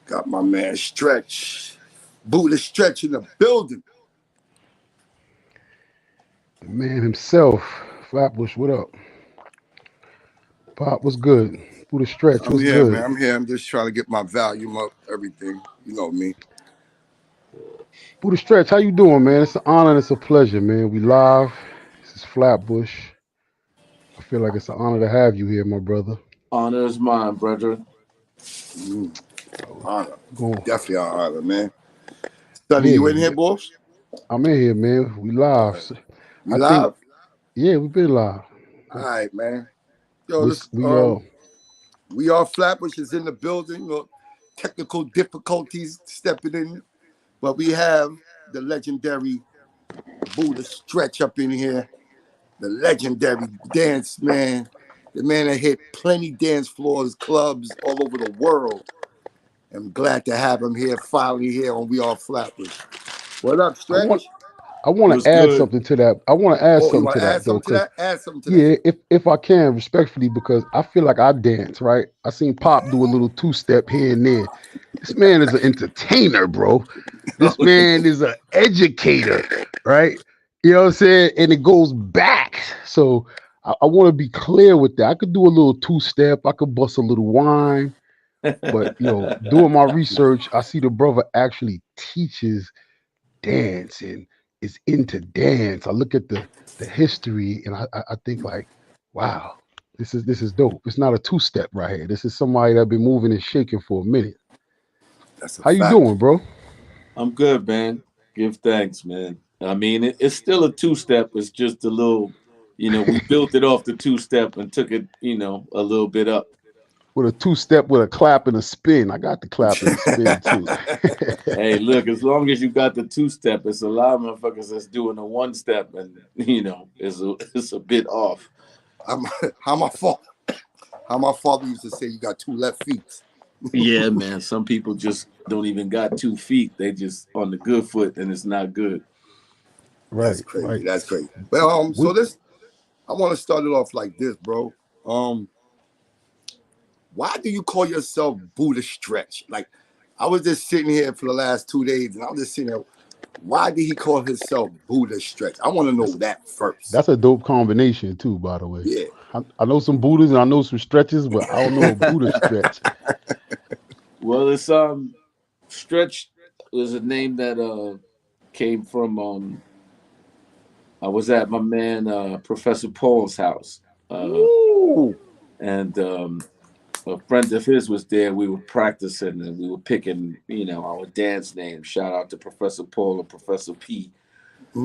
Got my man Stretch, BUDDAH Stretch in the building. The man himself, Flatbush, what up? Pop, what's good? Buddha Stretch, I'm what's here, man. good? I'm here. I'm just trying to get my volume up, everything. You know me. Buddha Stretch, how you doing, man? It's an honor and it's a pleasure, man. We live. This is Flatbush. I feel like it's an honor to have you here, my brother. Honor is mine, brother. Mm, So, honor. going, Definitely an honor, man. Sonny, you yeah, in here, boss? I'm in here, man. We live. So, We I think, live? yeah, we've been live. All right, man. Yo, We, this we we are Flatbush is in the building. Technical difficulties stepping in, but we have the legendary BUDDAH Stretch up in here. The legendary dance man. The man that hit plenty dance floors, clubs all over the world. I'm glad to have him here, finally here on We Are Flatbush. What up, I want Stretch? I want What's to add good? something to that. I want to add Oh, you something want to to add that though, something to because that? Add something to that. yeah, if I can respectfully, because I feel like I dance, right? I seen Pop do a little two step here and there. This man is an entertainer, bro. This man is an educator, right? You know what I'm saying? And it goes back. So I want to be clear with that. I could do a little two step. I could bust a little wine, but doing my research, I see the brother actually teaches dance and is into dance. I look at the history and I think like, wow, this is dope. It's not a two step right here. This is somebody that been moving and shaking for a minute. That's a How you fact. doing, bro? I'm good, man. Give thanks, man. I mean, it's still a two-step. It's just a little, we built it off the two-step and took it, a little bit up. With a two step with a clap and a spin. I got the clap and the spin too. Hey, look, as long as you got the two-step, it's a lot of motherfuckers that's doing a one-step and, it's a bit off. I'm, how my fault? How my father used to say, you got two left feet. Yeah, man. Some people just don't even got 2 feet. They just on the good foot and it's not good. That's Right, crazy. right. That's crazy. Well, so We this, I want to start it off like this, bro. Um, why do you call yourself BUDDAH Stretch? Like, I was just sitting here for the last 2 days, and I was just sitting there. Why did he call himself BUDDAH Stretch? I want to know that's that first. that's a dope combination too, by the way. Yeah. I know some Buddhas and I know some stretches, but I don't know a Buddha stretch. Well, it's Stretch was a name that came from I was at my man Professor Paul's house. Uh Ooh. and a friend of his was there. We were practicing and we were picking, our dance names. Shout out to Professor Paul and Professor P.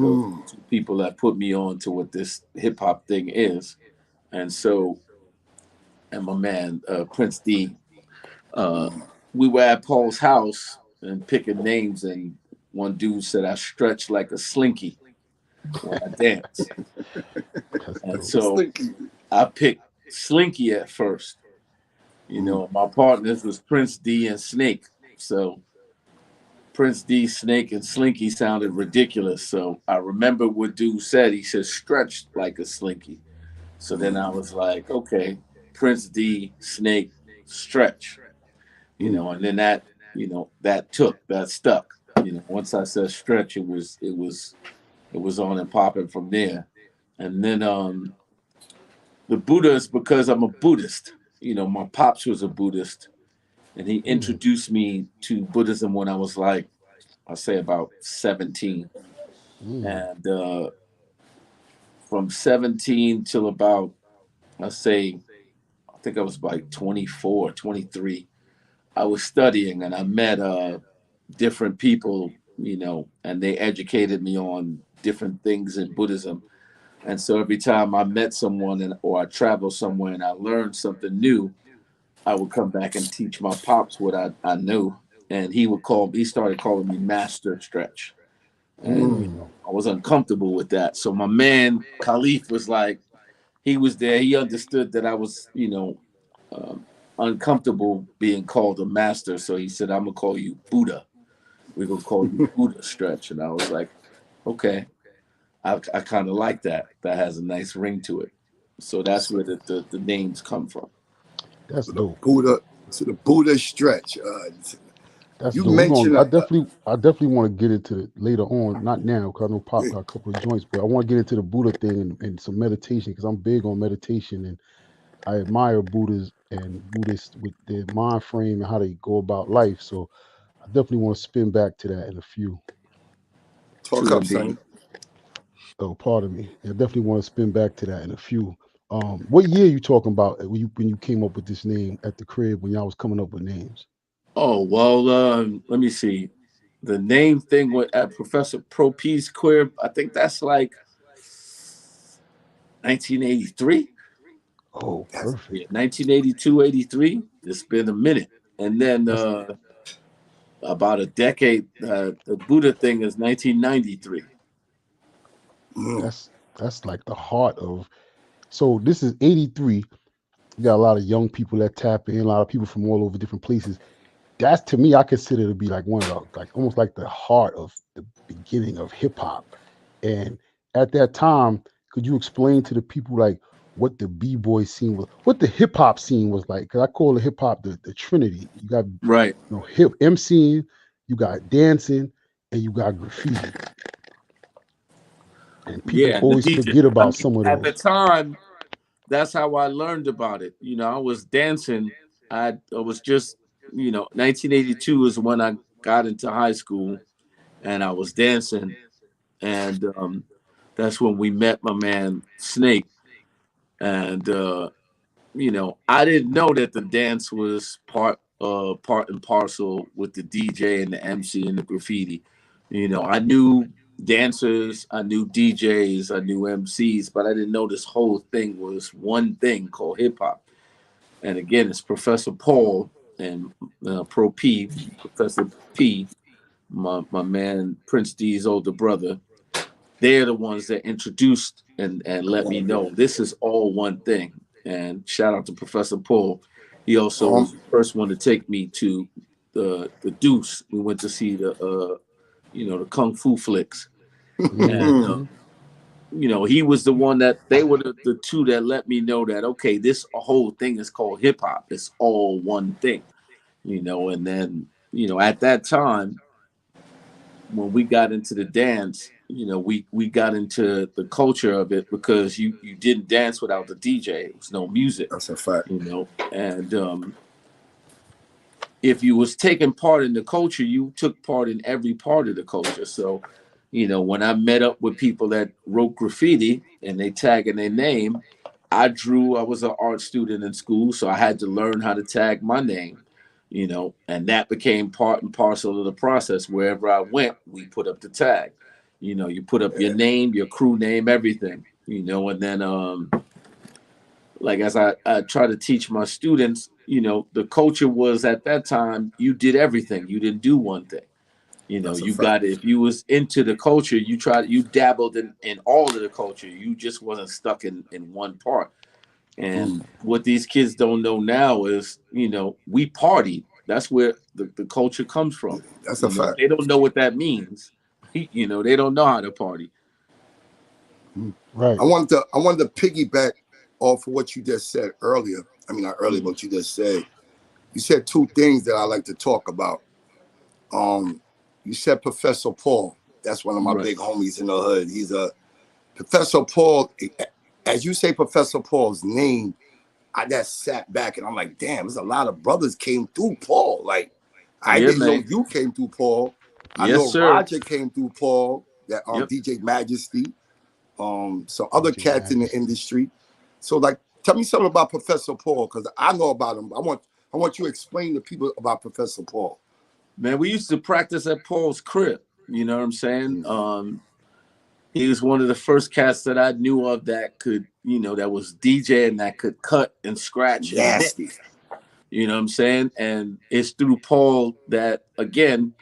Those are Mm. the two people that put me on to what this hip hop thing is. And so, and my man Prince D, uh, we were at Paul's house and picking names, and one dude said I stretch like a slinky when I dance, That's and dope. so Slinky. I picked Slinky at first. Mm. My partners was Prince D and Snake, so Prince D, Snake, and Slinky sounded ridiculous. So I remember what dude said. He said stretched like a slinky. So then I was like, okay, Prince D, Snake, Stretch, Mm. and then that stuck. Once I said Stretch, it was on and popping from there. And then the Buddha is because I'm a Buddhist. My pops was a Buddhist, and he Mm, introduced me to Buddhism when I was like, I say about 17, mm, and from 17 till about I say I think I was like 24, 23. I was studying and I met different people, and they educated me on different things in Buddhism. And so every time I met someone or I traveled somewhere and I learned something new, I would come back and teach my pops what I knew. And he started calling me Master Stretch. And Mm. mm. I was uncomfortable with that. So my man Khalif was like, he was there. He understood that I was, um, uncomfortable being called a master. So he said, I'm gonna call you Buddha. We're gonna call you Buddha Stretch. And I was like, okay. I kind of like that. That has a nice ring to it. So that's So, where the names come from. That's so the dope. Buddha, so the BUDDAH Stretch. That's You dope. We're going. mentioned I definitely want to get into it later on. Not now, because I know Pop yeah, got a couple of joints, but I want to get into the Buddha thing and some meditation because I'm big on meditation and I admire Buddhas and Buddhists with their mind frame and how they go about life. So I definitely want to spin back to that in a few. talk True up, Sonny. indeed. Oh, pardon me. I definitely want to spin back to that in a few. What year you talking about when you came up with this name at the crib when y'all was coming up with names? Oh well, let me see. The name thing with at Professor Pro P's Queer, I think that's like 1983. Oh, That's Yeah, perfect. 1982, 83. It's been a minute. And then That's about a decade, the Buddha thing is 1993. mm, that's like the heart of. So this is 83. You got a lot of young people that tap in, a lot of people from all over different places. That's to me, I consider to be like one of the like almost like the heart of the beginning of hip hop. And at that time, could you explain to the people like what the b-boy scene was, what the hip hop scene was like? Because I call the hip hop the Trinity. You got Right. hip MCing, you got dancing, and you got graffiti. And people Yeah, and the always DJ. forget I about mean, some of at the those. time, that's how I learned about it. I was dancing. I was just, 1982 is when I got into high school, and I was dancing, and that's when we met my man Snake, and I didn't know that the dance was part and parcel with the DJ and the MC and the graffiti. I knew dancers, I knew DJs, I knew MCs, but I didn't know this whole thing was one thing called hip hop. And again, it's Professor Paul and Pro P, Professor P, my man Prince D's older brother. They're the ones that introduced and let me know this is all one thing. And shout out to Professor Paul. He also um was the first one to take me to the Deuce. We went to see the kung fu flicks, and Hmm. he was the one that they were the two that let me know that okay, this whole thing is called hip hop. It's all one thing, And then at that time when we got into the dance, we got into the culture of it because you didn't dance without the DJ. It was no music, that's a fact. And if you was taking part in the culture, you took part in every part of the culture. So, when I met up with people that wrote graffiti and they tag in their name, I drew. I was an art student in school, so I had to learn how to tag my name. And that became part and parcel of the process. Wherever I went, we put up the tag. You put up your Yeah, name, your crew name, everything. And then like as I try to teach my students, the culture was at that time you did everything. You didn't do one thing. that's a You fact. got if you was into the culture, you dabbled in all of the culture. You just wasn't stuck in one part. And Mm, what these kids don't know now is, we party. That's where the culture comes from. that's a fact. They don't know what that means. They don't know how to party. Mm. Right. I wanted to piggyback off of what you just said earlier. I mean, not earlier, Mm. but you just said. You said two things that I like to talk about. Um, you said Professor Paul. That's one of my Right. big homies in the hood. He's a Professor Paul. As you say, Professor Paul's name, I just sat back and I'm like, damn, there's a lot of brothers came through Paul. Like, I Yeah, didn't know man. you came through Paul. I Yes, know sir. Roger came through Paul. That Yep. DJ Majesty. Some other DJ cats in the Majesty. industry. So, like, tell me something about Professor Paul because I know about him. I want you to explain to people about Professor Paul. Man, we used to practice at Paul's crib. You know what I'm saying? Mm. He was one of the first cats that I knew of that could, that was DJing that could cut and scratch and Nasty. mix. You know what I'm saying? And it's through Paul that again,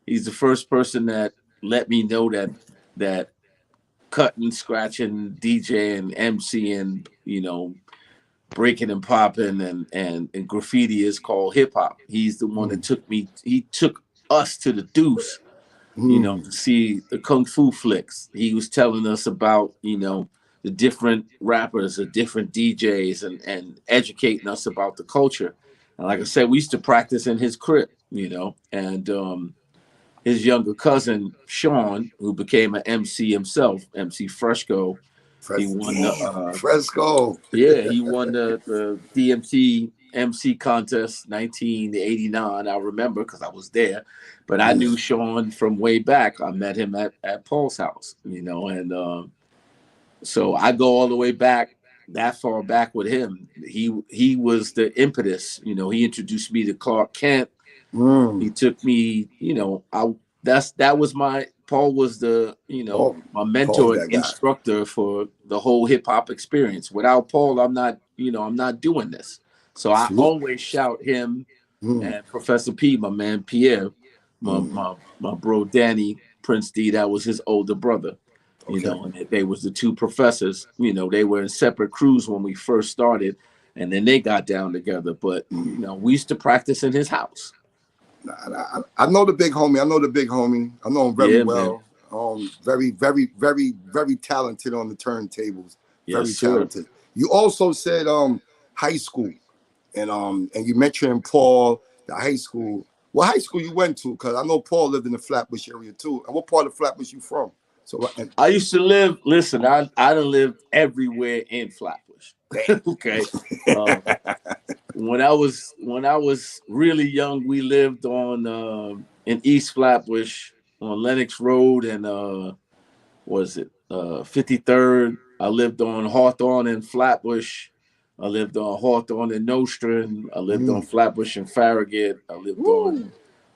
he's the first person that let me know that cutting, scratching, DJing, MCing, breaking and popping and graffiti is called hip hop. He's the one that Mm. took us to the Deuce, to Mm. see the kung fu flicks. He was telling us about, the different rappers, the different DJs and educating us about the culture. And like I said, we used to practice in his crib. and his younger cousin Sean, who became an MC himself, MC Fresco. He won the Damn, Fresco. yeah, he won the DMT MC contest 1989. I remember because I was there, but I knew Sean from way back. I met him at Paul's house, and so I go all the way back that far back with him. He was the impetus. He introduced me to Clark Kent. He took me. That was my Paul was the my Paul's mentor and that guy. instructor for the whole hip hop experience. Without Paul, I'm not doing this. So I Salute. always shout him and Professor P, my man Pierre, my bro Danny Prince D. That was his older brother. Okay. And they was the two professors. They were in separate crews when we first started, and then they got down together. But we used to practice in his house. I know the big homie. I know him very well. Very, very, very, very talented on the turntables. Very talented. Sir. You also said high school, and you mentioned Paul, the high school. What high school you went to? Because I know Paul lived in the Flatbush area too. And what part of Flatbush you from? So I used to live. Listen, I done lived everywhere in Flatbush. Okay. When I was really young, we lived on in East Flatbush on Lenox Road and was it 53rd. I lived on Hawthorne and Flatbush. I lived on Hawthorne and Nostrand. I lived on Flatbush and Farragut. I lived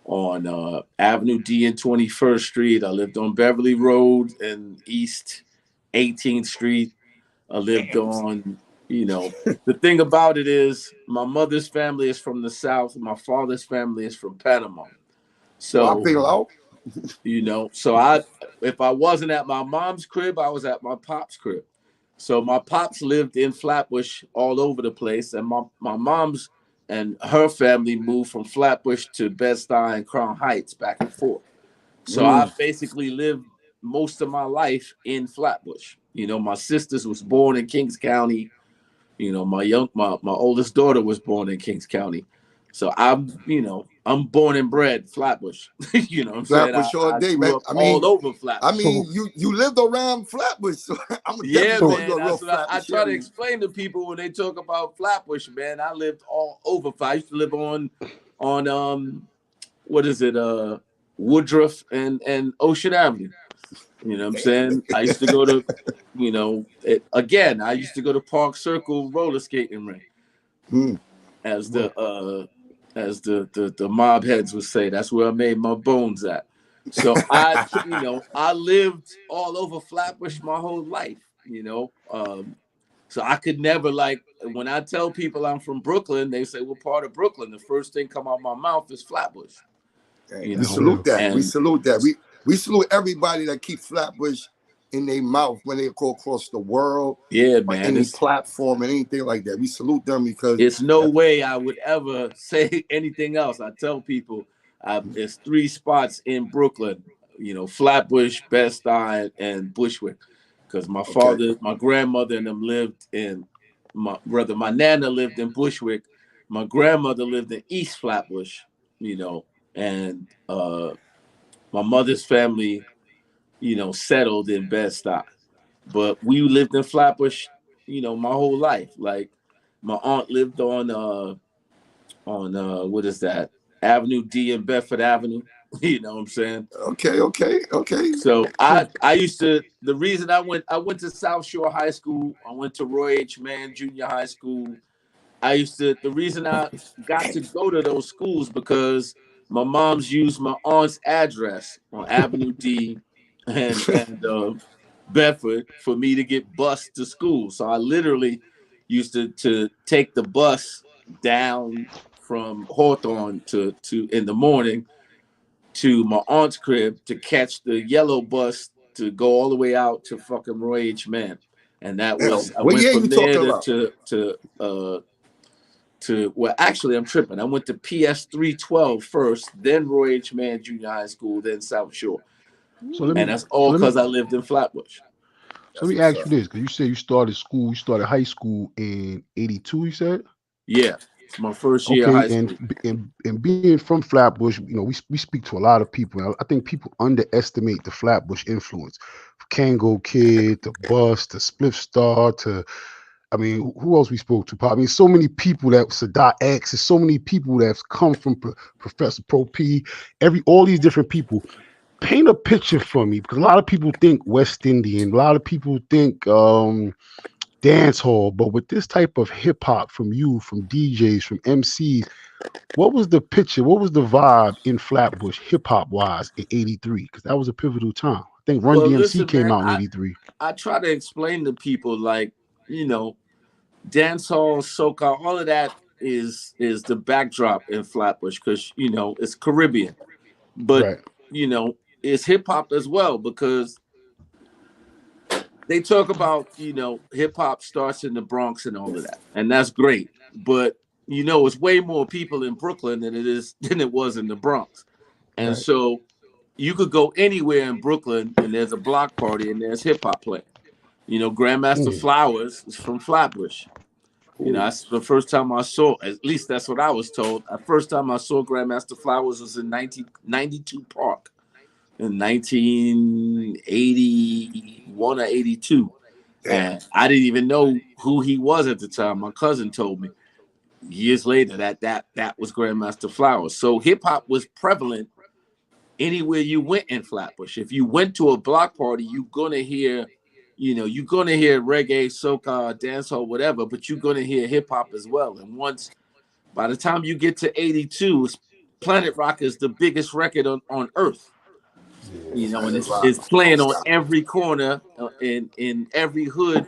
on Avenue D and 21st Street. I lived on Beverly Road and East 18th Street. I lived on, the thing about it is my mother's family is from the South. My father's family is from Panama. So, if I wasn't at my mom's crib, I was at my pop's crib. So my pops lived in Flatbush all over the place. And my mom's and her family moved from Flatbush to Bed-Stuy and Crown Heights back and forth. So I basically lived most of my life in Flatbush. My sisters was born in Kings County. My oldest daughter was born in Kings County. So I'm born and bred Flatbush. You know what I'm Flatbush saying? all I day, grew man. up all over Flatbush. You lived around Flatbush, so I'm Yeah, definitely man. you're a real That's what I Flatbush try to area. explain to people when they talk about Flatbush, man. I lived all over. I used to live on what is it? Woodruff and Ocean Avenue. You know what I'm saying? I used to go to, I used to go to Park Circle roller skating rink as the mob heads would say. That's where I made my bones at. So I lived all over Flatbush my whole life. So I could never when I tell people I'm from Brooklyn, they say, "What part of Brooklyn?" The first thing come out my mouth is Flatbush. We salute that. We And salute that. We salute everybody that keep Flatbush in their mouth when they go across the world yeah, or man, any platform and anything like that. We salute them because it's no way I would ever say anything else. I tell people there's 3 spots in Brooklyn, Flatbush, Bed-Stuy, and Bushwick. Because my father, my grandmother, and them lived in my nana lived in Bushwick. My grandmother lived in East Flatbush, and my mother's family, settled in Bed-Stuy. But we lived in Flatbush, my whole life. Like my aunt lived on what is that? Avenue D and Bedford Avenue. You know what I'm saying? Okay. So I used to the reason I went to South Shore High School. I went to Roy H. Mann Junior High School. The reason I got to go to those schools because my mom's used my aunt's address on Avenue D and Bedford for me to get bused to school. So I literally used to take the bus down from Hawthorne to in the morning to my aunt's crib to catch the yellow bus to go all the way out to fucking Roy H. Mann. And that Now, was I what went year you from there talking about? well, actually, I'm tripping. I went to PS 312 first, then Roy H. Mann Junior High School, then South Shore, So let and me that's so all let me because I lived in Flatbush. so let That's me what's ask up. you this, because you said you started high school in '82, you said? Yeah, My first year of Okay, high school. and being from Flatbush, we speak to a lot of people. And I think people underestimate the Flatbush influence. Kango Kid, to Bus, to Spliff Star, to I mean, who else we spoke to? Pop? I mean, so many people that Sadat X, there's so many people that's come from Professor Pro P, all these different people. Paint a picture for me because a lot of people think West Indian, a lot of people think dance hall, but with this type of hip hop from you, from DJs, from MCs, what was the picture? What was the vibe in Flatbush, hip hop wise, in '83? Because that was a pivotal time. I think Run Well, DMC listen, came man, out in '83. I try to explain to people like, you know, dancehall, soca, all of that is the backdrop in Flatbush because it's Caribbean, but Right. it's hip hop as well because they talk about hip hop starts in the Bronx and all of that, and that's great. But it's way more people in Brooklyn than it was in the Bronx, and Right. so you could go anywhere in Brooklyn and there's a block party and there's hip hop playing. Grandmaster Mm. Flowers is from Flatbush. Ooh. That's the first time I saw, at least that's what I was told. The first time I saw Grandmaster Flowers was in 1992 Park in 1981 or 82. Damn. And I didn't even know who he was at the time. My cousin told me years later that was Grandmaster Flowers. So hip hop was prevalent anywhere you went in Flatbush. If you went to a block party, you're gonna hear reggae, soca, dancehall, whatever, but you're gonna hear hip hop as well. And by the time you get to 82, Planet Rock is the biggest record on earth. Yeah. And Planet it's Rock. playing on every corner in every hood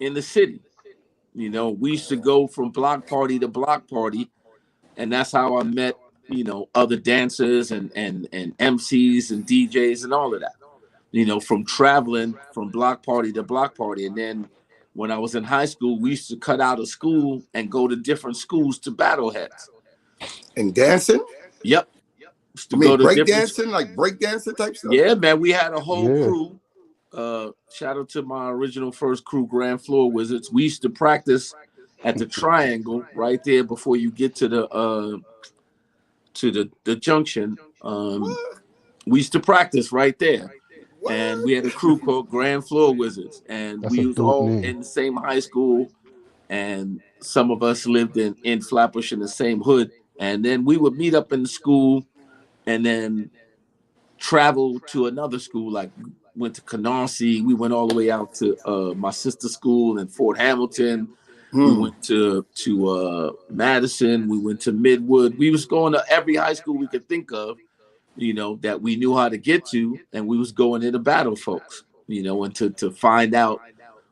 in the city. We used to go from block party to block party, and that's how I met other dancers and MCs and DJs and all of that. From traveling from block party to block party, and then when I was in high school, we used to cut out of school and go to different schools to battle heads. And dancing? Yep, used I to mean, go to break different. dancing, like break dancing type stuff? Yeah, man, we had a whole Yeah. crew. Shout out to my original first crew, Grand Floor Wizards. We used to practice at the Triangle right there before you get to the junction. What? We used to practice right there, and What? we had a crew called Grand Floor Wizards, and That's a we was dope all name. in the same high school, and some of us lived in Flatbush in the same hood, and then we would meet up in the school, and then travel to another school. Like went to Canarsie, we went all the way out to my sister's school in Fort Hamilton. We Hmm. went to Madison. We went to Midwood. We was going to every high school we could think of, that we knew how to get to, and we was going in to battle folks, and to find out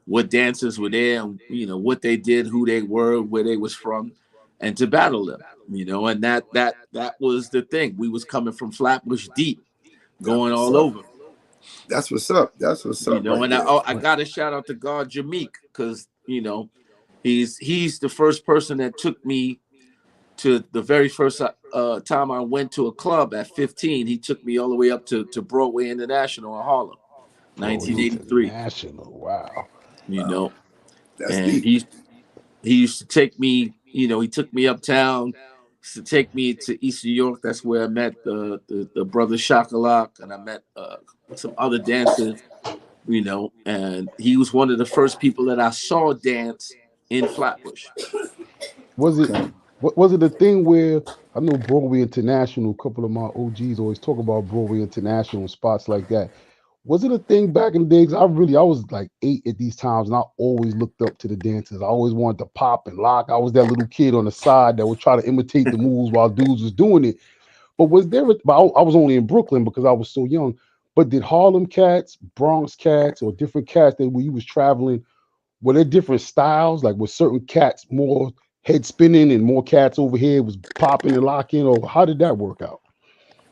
what dancers were there, and what they did, who they were, where they was from, and to battle them. And that was the thing. We was coming from Flatbush deep, That's going what's all up. over. That's what's up. That's what's up right And there. I got to shout out to God Jameek because he's the first person that took me to the very first time I went to a club at 15. He took me all the way up to Broadway International in Harlem, Broadway 1983. International. Wow. You Wow. know, That's and deep. he used to take me. He took me uptown. Used to take me to East New York. That's where I met the brother Shakalak, and I met some other dancers. And he was one of the first people that I saw dance in Flatbush. Was it Okay. was it a thing where I know Broadway International, a couple of my OGs always talk about Broadway International and spots like that. Was it a thing back in the days? I was like 8 at these times, and I always looked up to the dancers. I always wanted to pop and lock. I was that little kid on the side that would try to imitate the moves while dudes was doing it. But was there? But I was only in Brooklyn because I was so young. But did Harlem cats, Bronx cats, or different cats that when you was traveling, were there different styles? Like was certain cats more head spinning and more cats over here was popping and locking, or how did that work out?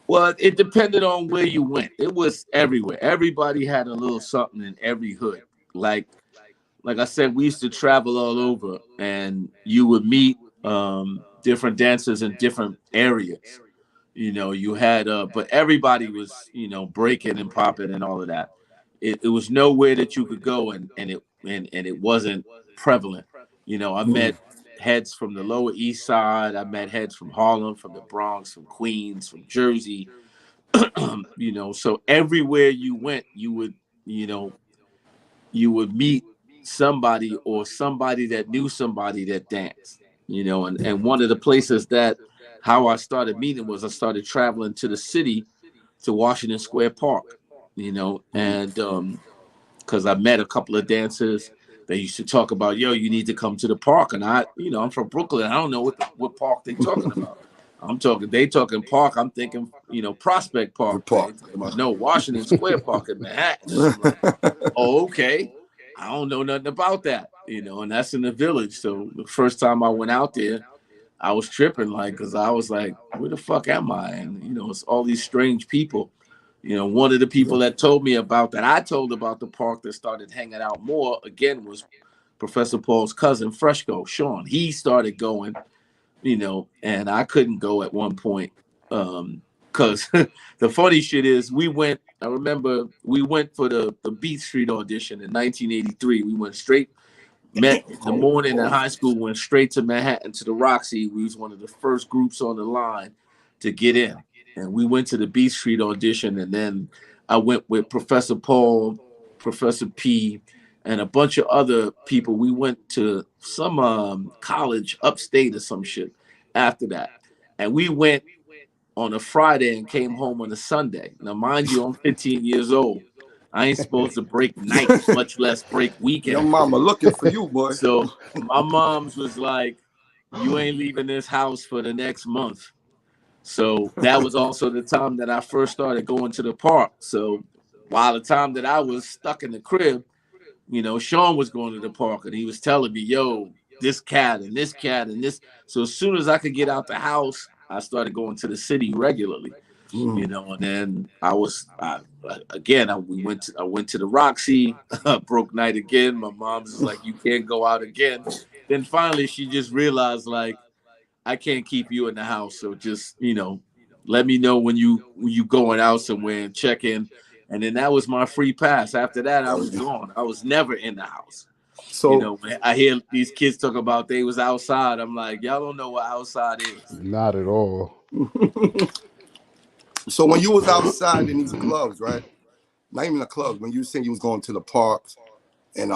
Well, it depended on where you went. It was everywhere. Everybody had a little something in every hood. Like I said, we used to travel all over, and you would meet different dancers in different areas. You had but everybody was breaking and popping and all of that. It was nowhere that you could go and it wasn't prevalent. I Hmm. met heads from the Lower East Side. I met heads from Harlem, from the Bronx, from Queens, from Jersey. You know, so everywhere you went, you would, you know, you would meet somebody or somebody that knew somebody that danced. You know, and one of the places that how I started meeting was I started traveling to the city to Washington Square Park. You know, and because I met a couple of dancers. They used to talk about, yo, you need to come to the park. And I, you know, I'm from Brooklyn. I don't know what park they talking about. They talking park. I'm thinking, you know, Prospect The Park. They park. talking about, no, Washington Square Park in Manhattan. I'm like, oh, okay. I don't know nothing about that, you know, and that's in the Village. So the first time I went out there, I was tripping, like, because I was like, where the fuck am I? And, you know, it's all these strange people. You know, one of the people that told me about that, I told about the park that started hanging out more again was Professor Paul's cousin, Fresco, Sean. He started going, you know, and I couldn't go at one point. Because the funny shit is, I remember we went for the Beat Street audition in 1983. We went straight, met in the morning in high school, went straight to Manhattan to the Roxy. We was one of the first groups on the line to get in. And we went to the Beat Street audition, and then I went with Professor Paul, Professor P, and a bunch of other people. We went to some college upstate or some shit after that. And we went on a Friday and came home on a Sunday. Now, mind you, I'm 15 years old. I ain't supposed to break nights, much less break Your weekends. mama looking for you, boy. So my mom's was like, you ain't leaving this house for the next month. So that was also the time that I first started going to the park. So while the time that I was stuck in the crib, you know, Sean was going to the park and he was telling me, yo, this cat and this cat and this. So as soon as I could get out the house, I started going to the city regularly, you know, and then I went to the Roxy, broke night again. My mom's just like, you can't go out again. Then finally she just realized, like, I can't keep you in the house. So just, you know, let me know when you going out somewhere and check in. And then that was my free pass. After that, I was gone. I was never in the house. You So know, when I hear these kids talk about they was outside, I'm like, y'all don't know what outside is. Not at all. so when you was outside in these clubs, right? Not even the clubs, when you said you was going to the parks and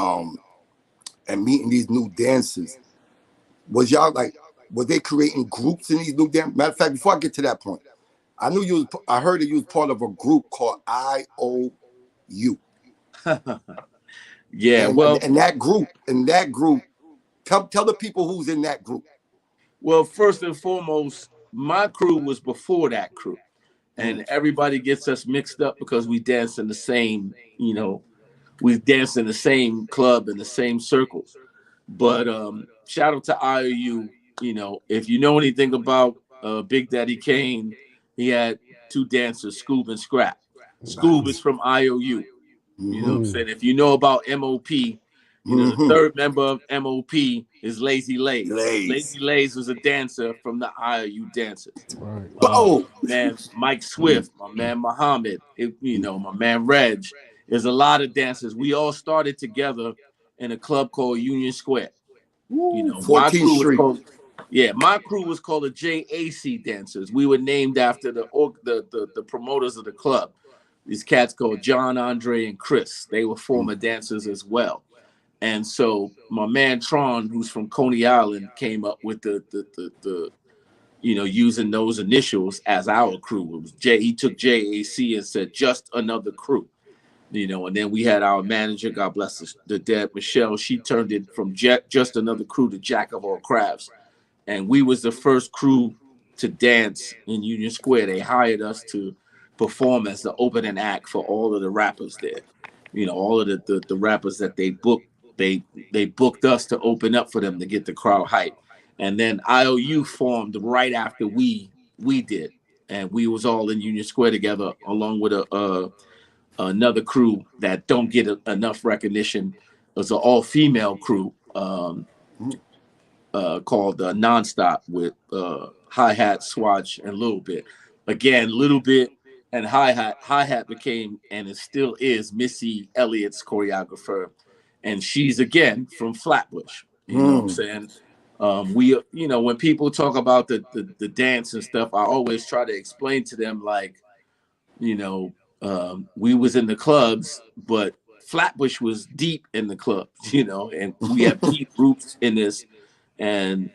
meeting these new dancers, was y'all like, were they creating groups in these new dance? Matter of fact, before I get to that point, I heard that you was part of a group called IOU. Yeah, And well, that group, tell the people who's in that group. first and foremost, my crew was before that crew. And everybody gets us mixed up because we dance in the same, you know, we dance in the same club in the same circles. But shout out to IOU. You know, if you know anything about Big Daddy Kane, he had two dancers, Scoob and Scrap. Scoob is from IOU. You know what I'm saying? If you know about MOP, you know, the third member of MOP is Lazy Lays. Lazy Lays was a dancer from the IOU dancers. Right. Man, Mike Swift, my man Muhammad, you know, my man Reg. There's a lot of dancers. We all started together in a club called Union Square. You know, 14th Street. My crew was called the JAC Dancers. We were named after the promoters of the club. These cats called John, Andre, and Chris. They were former dancers as well. And so my man Tron, who's from Coney Island, came up with the you know, using those initials as our crew. It was he took JAC and said just another crew. You know, and then we had our manager, God bless the dead, Micheal. She turned it from just another crew to Jack of all crafts. And we was the first crew to dance in Union Square. They hired us to perform as the opening act for all of the rappers there. You know, all of the rappers that they booked, they booked us to open up for them to get the crowd hype. And then IOU formed right after we did. And we was all in Union Square together along with another crew that don't get enough recognition. It was an all-female crew called Nonstop with hi-hat, swatch, and Little Bit. Again, Little Bit and hi-hat became, and it still is, Missy Elliott's choreographer. And she's, again, from Flatbush. You know what I'm saying? We, when people talk about the dance and stuff, I always try to explain to them like, we was in the clubs, but Flatbush was deep in the clubs, and we have deep roots in this. And,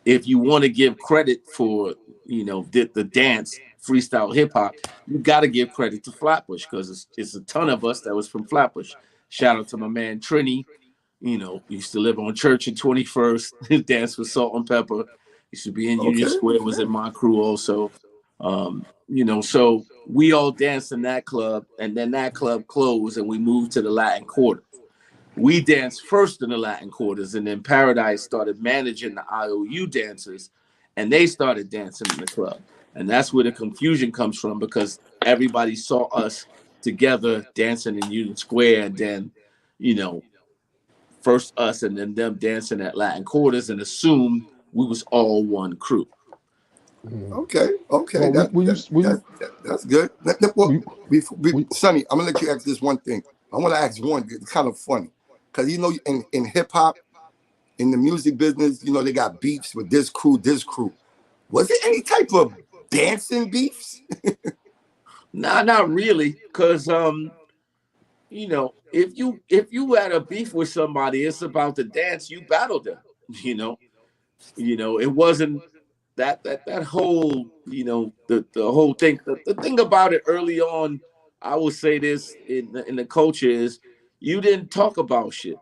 if you want to give credit for, the dance, freestyle hip hop, you got to give credit to Flatbush because it's a ton of us that was from Flatbush. Shout out to my man Trini. Used to live on Church and 21st, dance with Salt and Pepper. Used to be in Union Okay. Square, was in my crew also. So we all danced in that club, and then that club closed, and we moved to the Latin Quarter. We danced first in the Latin Quarters, and then Paradise started managing the IOU dancers, and they started dancing in the club. And that's where the confusion comes from because everybody saw us together dancing in Union Square, and then, first us and then them dancing at Latin Quarters and assumed we was all one crew. Okay. Well, That's good. Sonny, I'm gonna let you ask this one thing. I want to ask one. It's kind of funny because in hip hop, in the music business, they got beefs with this crew, this crew. Was there any type of dancing beefs? Nah, not really, because if you had a beef with somebody, it's about the dance. You battled them. It wasn't that whole the whole thing. The thing about it early on, I will say this in the culture is you didn't talk about shit.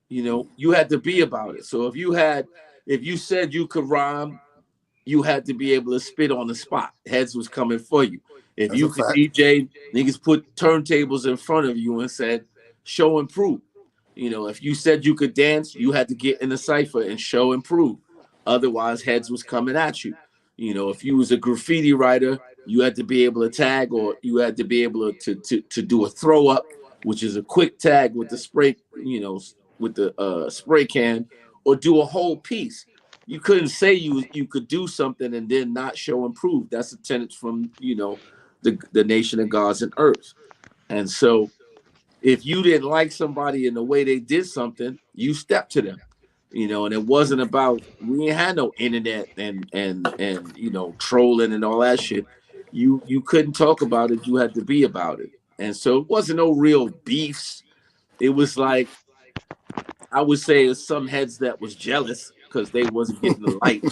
You had to be about it. So if you said you could rhyme, you had to be able to spit on the spot. Heads was coming for you. If That's you a could fact. DJ, niggas put turntables in front of you and said, show and prove. If you said you could dance, you had to get in the cipher and show and prove. Otherwise, heads was coming at you. If you was a graffiti writer, you had to be able to tag, or you had to be able to do a throw up, which is a quick tag with the spray, with the spray can, or do a whole piece. You couldn't say you could do something and then not show and prove. That's a tenet from the nation of gods and earths. And so if you didn't like somebody in the way they did something, you stepped to them. And it wasn't about, we ain't had no internet and trolling and all that shit. You couldn't talk about it. You had to be about it. And so it wasn't no real beefs. It was like, I would say it's some heads that was jealous because they wasn't getting the light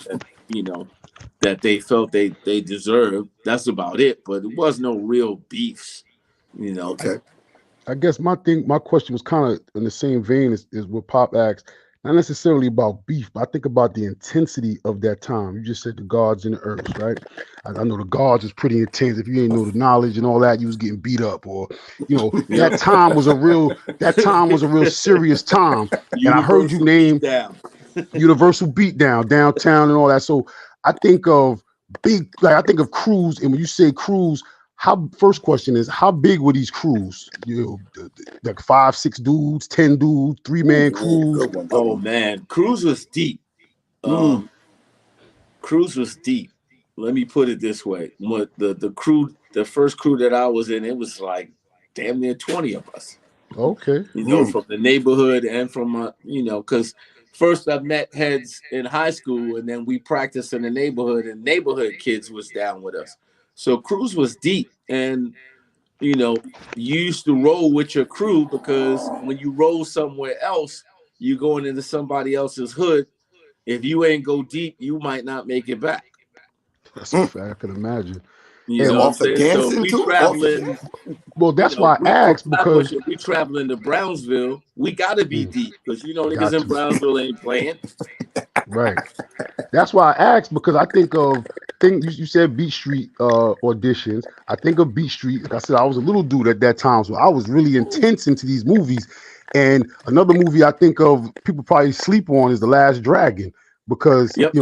that they felt they deserved. That's about it. But it was no real beefs. Okay. I guess my question was kind of in the same vein as what Pop asked. Not necessarily about beef, but I think about the intensity of that time. You just said the gods and the earths, right? I know the gods is pretty intense. If you didn't know the knowledge and all that, you was getting beat up, or that time was a real serious time. And I heard you Universal name beatdown. Universal Beatdown downtown and all that. So I think of I think of crews, and when you say crews, first question is how big were these crews? Like 5, 6 dudes, 10 dudes, 3-man crews. Good one. Oh man, Cruz was deep. Mm. Cruz was deep. Let me put it this way: what the first crew that I was in, it was like damn near 20 of us. Okay. From the neighborhood and from because first I met heads in high school, and then we practiced in the neighborhood, and neighborhood kids was down with us. So Cruz was deep, and you used to roll with your crew because when you roll somewhere else, you going into somebody else's hood. If you ain't go deep, you might not make it back. That's a fact. I can imagine. You And know what I'm Off of saying? So if dancing we too? Off of traveling, dancing? well, that's why I we from asked Flatbush, because if we traveling to Brownsville, we gotta be deep because niggas got in to. Brownsville ain't playing. Right. That's why I asked because I think of you said Beat Street auditions. I think of Beat Street. Like I said, I was a little dude at that time, so I was really intense into these movies. And another movie I think of people probably sleep on is The Last Dragon. because Yep. he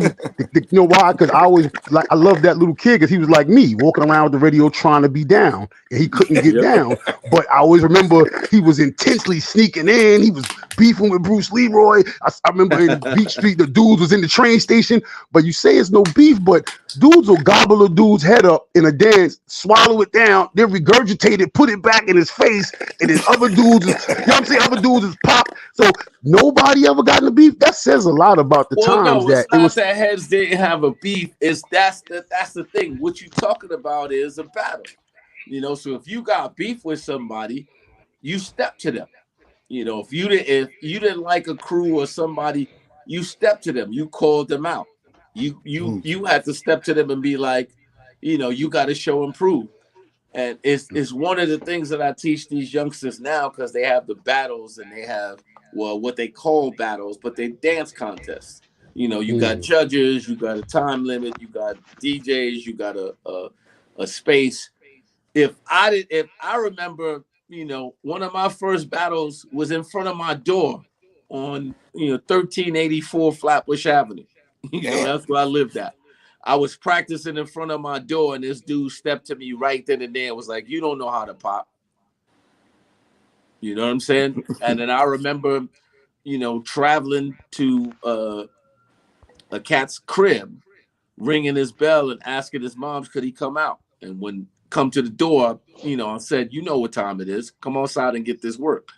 was you know why? Because I love that little kid because he was like me, walking around with the radio trying to be down, and he couldn't get Yep. down. But I always remember he was intensely sneaking in. He was beefing with Bruce Leroy. I remember in Beach Street, the dudes was in the train station. But you say it's no beef, but dudes will gobble a dude's head up in a dance, swallow it down, then regurgitate it, put it back in his face, and then other dudes, you know what I'm saying? Other dudes is pop. So nobody ever got in a beef. That says a lot about the Well, times no, that it's it not was. that heads didn't have a beef. It's that's the thing. What you talking about is a battle. So if you got beef with somebody, you step to them. If you didn't like a crew or somebody, you step to them. You called them out. You had to step to them and be like, you got to show and prove. And it's one of the things that I teach these youngsters now because they have the battles and they have what they call battles, but they dance contests. You got Mm, judges, you got a time limit, you got DJs, you got a space. If I remember, one of my first battles was in front of my door on 1384 Flatbush Avenue. Damn. That's where I lived at. I was practicing in front of my door, and this dude stepped to me right then and there and was like, "You don't know how to pop." You know what I'm saying? And then I remember, traveling to a cat's crib, ringing his bell and asking his mom could he come out. And when come to the door, I said, "You know what time it is. Come outside and get this work."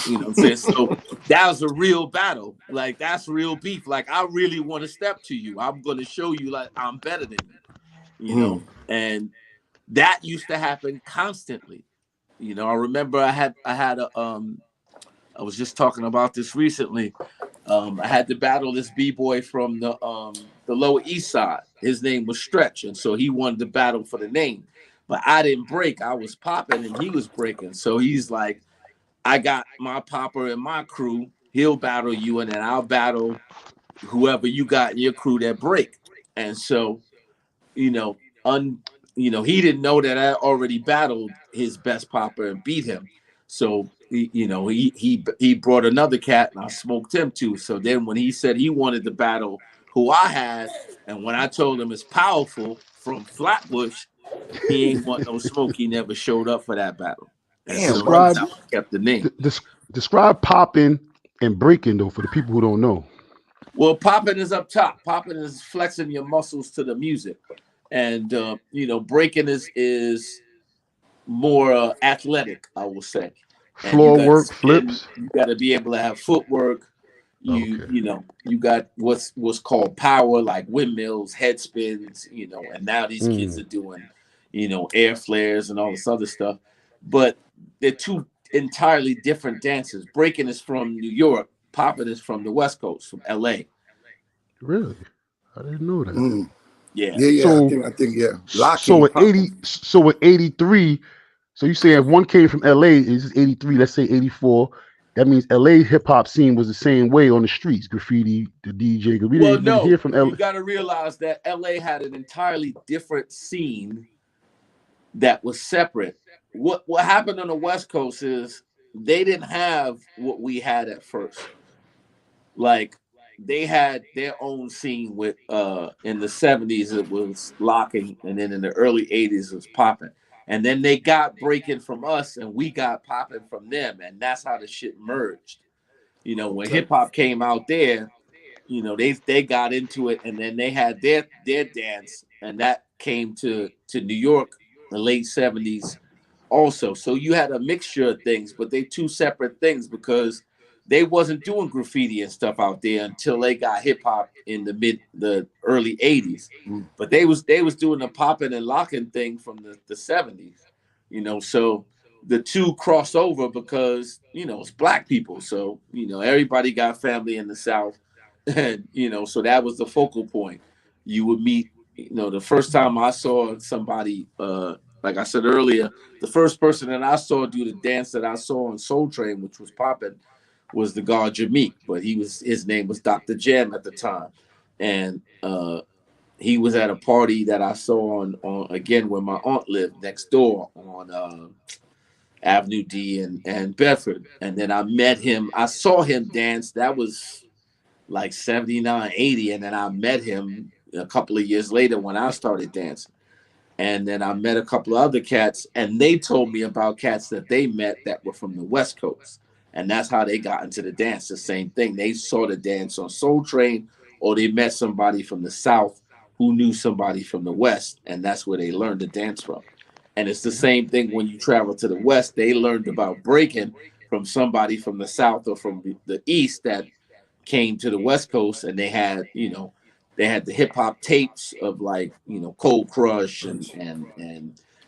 You know what I'm saying? So that was a real battle. Like, that's real beef. Like, I really want to step to you. I'm going to show you like I'm better than you, and that used to happen constantly. I remember I was just talking about this recently. I had to battle this b-boy from the Lower East Side. His name was Stretch, and so he wanted to battle for the name. But I didn't break. I was popping, and he was breaking. So he's like, "I got my popper and my crew. He'll battle you, and then I'll battle whoever you got in your crew that break." And so, you know, un he didn't know that I already battled his best popper and beat him. So he brought another cat and I smoked him too. So then when he said he wanted to battle who I had, and when I told him it's powerful from Flatbush, he ain't want no smoke. He never showed up for that battle. And Damn, so bro. that's describe how I kept the name. describe popping and breaking though for the people who don't know. Well, popping is up top. Popping is flexing your muscles to the music, and breaking is more athletic, I will say. And you Floor got to work, spin. flips. You got to be able to have footwork. You Okay. you know you got what's called power, like windmills, head spins. And now these kids Mm. are doing air flares and all this other stuff. But they're two entirely different dances. Breaking is from New York. Popping is from the West Coast, from L.A. Really? I didn't know that. Mm. Yeah. Yeah, yeah. So Yeah. so Locking, at popping. 80, so at 83, so you say if one came from LA, is 83, let's say 84, that means LA hip hop scene was the same way on the streets, graffiti, the DJ, because we Well, didn't really no, hear from you LA. got to realize that LA had an entirely different scene that was separate. What happened on the West Coast is they didn't have what we had at first. Like, they had their own scene with in the 70s it was locking, and then in the early 80s it was popping. And then they got breaking from us and we got popping from them, and that's how the shit merged. When Okay. hip hop came out there, they got into it, and then they had their dance, and that came to New York in the late 70s also. So you had a mixture of things, but they two separate things because they wasn't doing graffiti and stuff out there until they got hip hop in the early 80s. Mm. But they was doing the popping and locking thing from the 70s. So the two crossed over because it's black people. So everybody got family in the South, and so that was the focal point. You would meet. The first time I saw somebody, like I said earlier, the first person that I saw do the dance that I saw on Soul Train, which was popping, was the guard Jameek, but his name was Dr. Jam at the time, and he was at a party that I saw on again where my aunt lived next door on Avenue D and Bedford, and then I met him. I saw him dance. That was like 79, 80. And then I met him a couple of years later when I started dancing. And then I met a couple of other cats, and they told me about cats that they met that were from the West Coast. And that's how they got into the dance. The same thing. They saw the dance on Soul Train, or they met somebody from the South who knew somebody from the West, and that's where they learned to dance from. And it's the same thing when you travel to the West. They learned about breaking from somebody from the South or from the East that came to the West Coast, and they had, they had the hip hop tapes of, like, Cold Crush and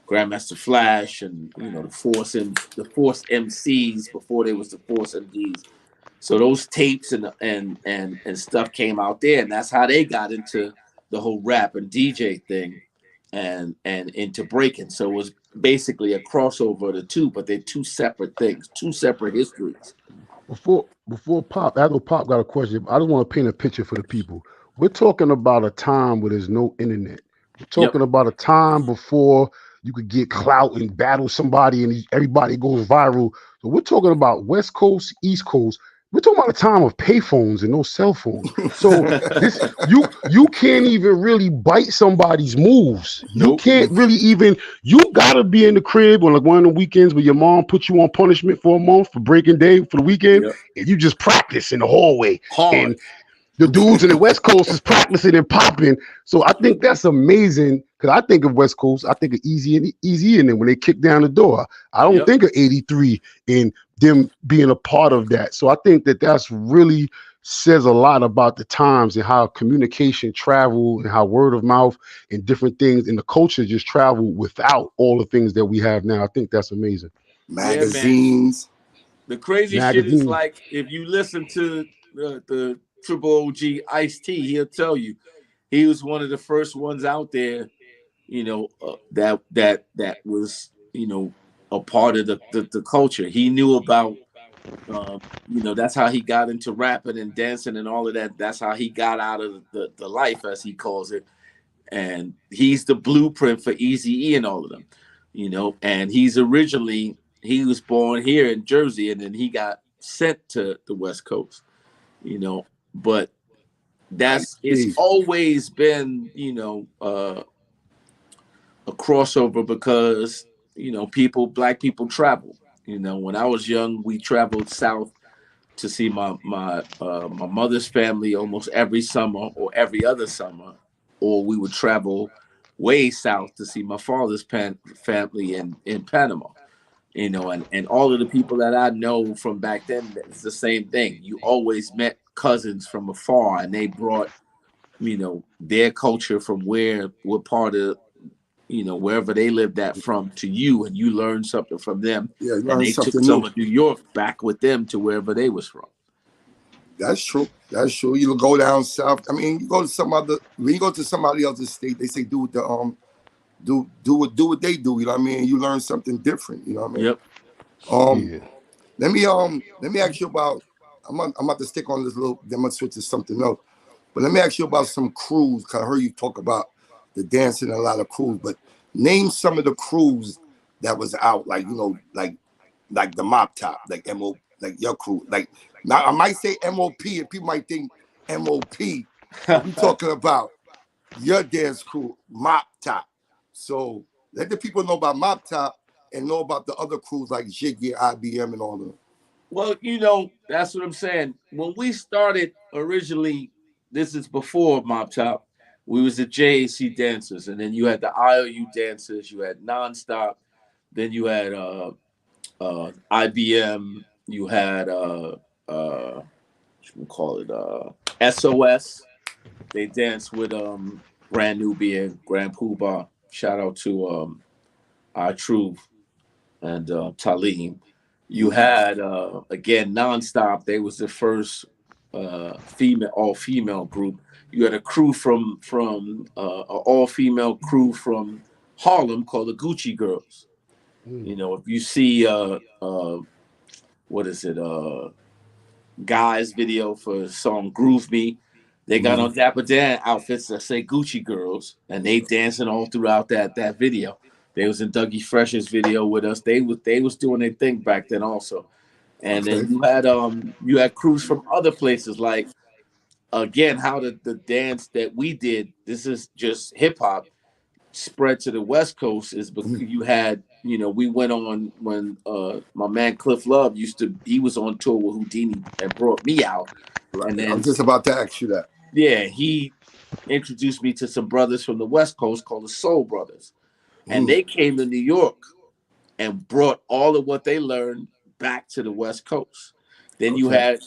Grandmaster Flash, and the Force MCs before there was the Force MDs. So those tapes and stuff came out there, and that's how they got into the whole rap and DJ thing, and into breaking. So it was basically a crossover of the two, but they're two separate things, two separate histories. Before Pop, after Pop got a question, I just want to paint a picture for the people. We're talking about a time where there's no internet. We're Yep. talking about a time before you could get clout and battle somebody and everybody goes viral. So we're talking about West Coast, East Coast. We're talking about a time of payphones and no cell phones. So this you can't even really bite somebody's moves. You Nope. can't really even. You gotta be in the crib on like one of the weekends where your mom put you on punishment for a month for breaking day for the weekend, Yep. and you just practice in the hallway. Hard. And the dudes in the West Coast is practicing and popping. So I think that's amazing because I think of West Coast, I think of Easy in them when they kick down the door. I don't Yep. think of 83 and them being a part of that. So I think that that's really says a lot about the times and how communication travel and how word of mouth and different things in the culture just travel without all the things that we have now. I think that's amazing. Yeah, man. Magazines. The crazy shit is, Magazines. like, if you listen to the Triple OG Ice T, he'll tell you he was one of the first ones out there, that was, a part of the culture. He knew about, that's how he got into rapping and dancing and all of that. That's how he got out of the life, as he calls it. And he's the blueprint for Easy E and all of them, and he was born here in Jersey, and then he got sent to the West Coast, but I it's see. always been, a crossover because, black people travel. When I was young, we traveled south to see my mother's family almost every summer or every other summer, or we would travel way south to see my father's family in Panama. And all of the people that I know from back then, it's the same thing. You always met cousins from afar, and they brought, their culture from what part of, wherever they lived at from to you, and you learned something from them, Yeah, you and learn they took something some new. of New York back with them to wherever they was from. That's true. That's true. You go down south. I mean, you go to some other. When you go to somebody else's state, they say do what do what they do. You know what I mean? You learn something different. You know what I mean? Yep. Um, Yeah. let me ask you about. I'm about to stick on this little. Then I'm gonna switch to something else. But let me ask you about some crews. Cause I heard you talk about the dancing in a lot of crews. But name some of the crews that was out. Like like the Mop Top, like MO, like your crew. Like now I might say MOP, and people might think MOP, but we talking about your dance crew, Mop Top. So let the people know about Mop Top and know about the other crews like Jiggy, IBM, and all of them. Well, that's what I'm saying. When we started originally, this is before Mob Top, we was the JAC dancers, and then you had the IOU dancers, you had Nonstop, then you had IBM, you had what you call it, SOS. They danced with Grand Nubian, Grand Poobah. Shout out to our Truth and Talim. You had again Nonstop. They was the first all female group. You had a crew from an all female crew from Harlem called the Gucci Girls. Mm. If you see what is it, Guy's video for the song Groove Me, they got Mm-hmm. on Dapper Dan outfits that say Gucci Girls, and they dancing all throughout that video. They was in Dougie Fresh's video with us. They was doing their thing back then also. And then Okay. you had crews from other places like again, how the dance that we did, this is just hip hop, spread to the West Coast is because Mhm. you had, we went on when my man Cliff Love he was on tour with Houdini and brought me out. Right. And I was then, just about to ask you that. yeah, he introduced me to some brothers from the West Coast called the Soul Brothers. And Mm. they came to New York and brought all of what they learned back to the West Coast. Then you Okay. had,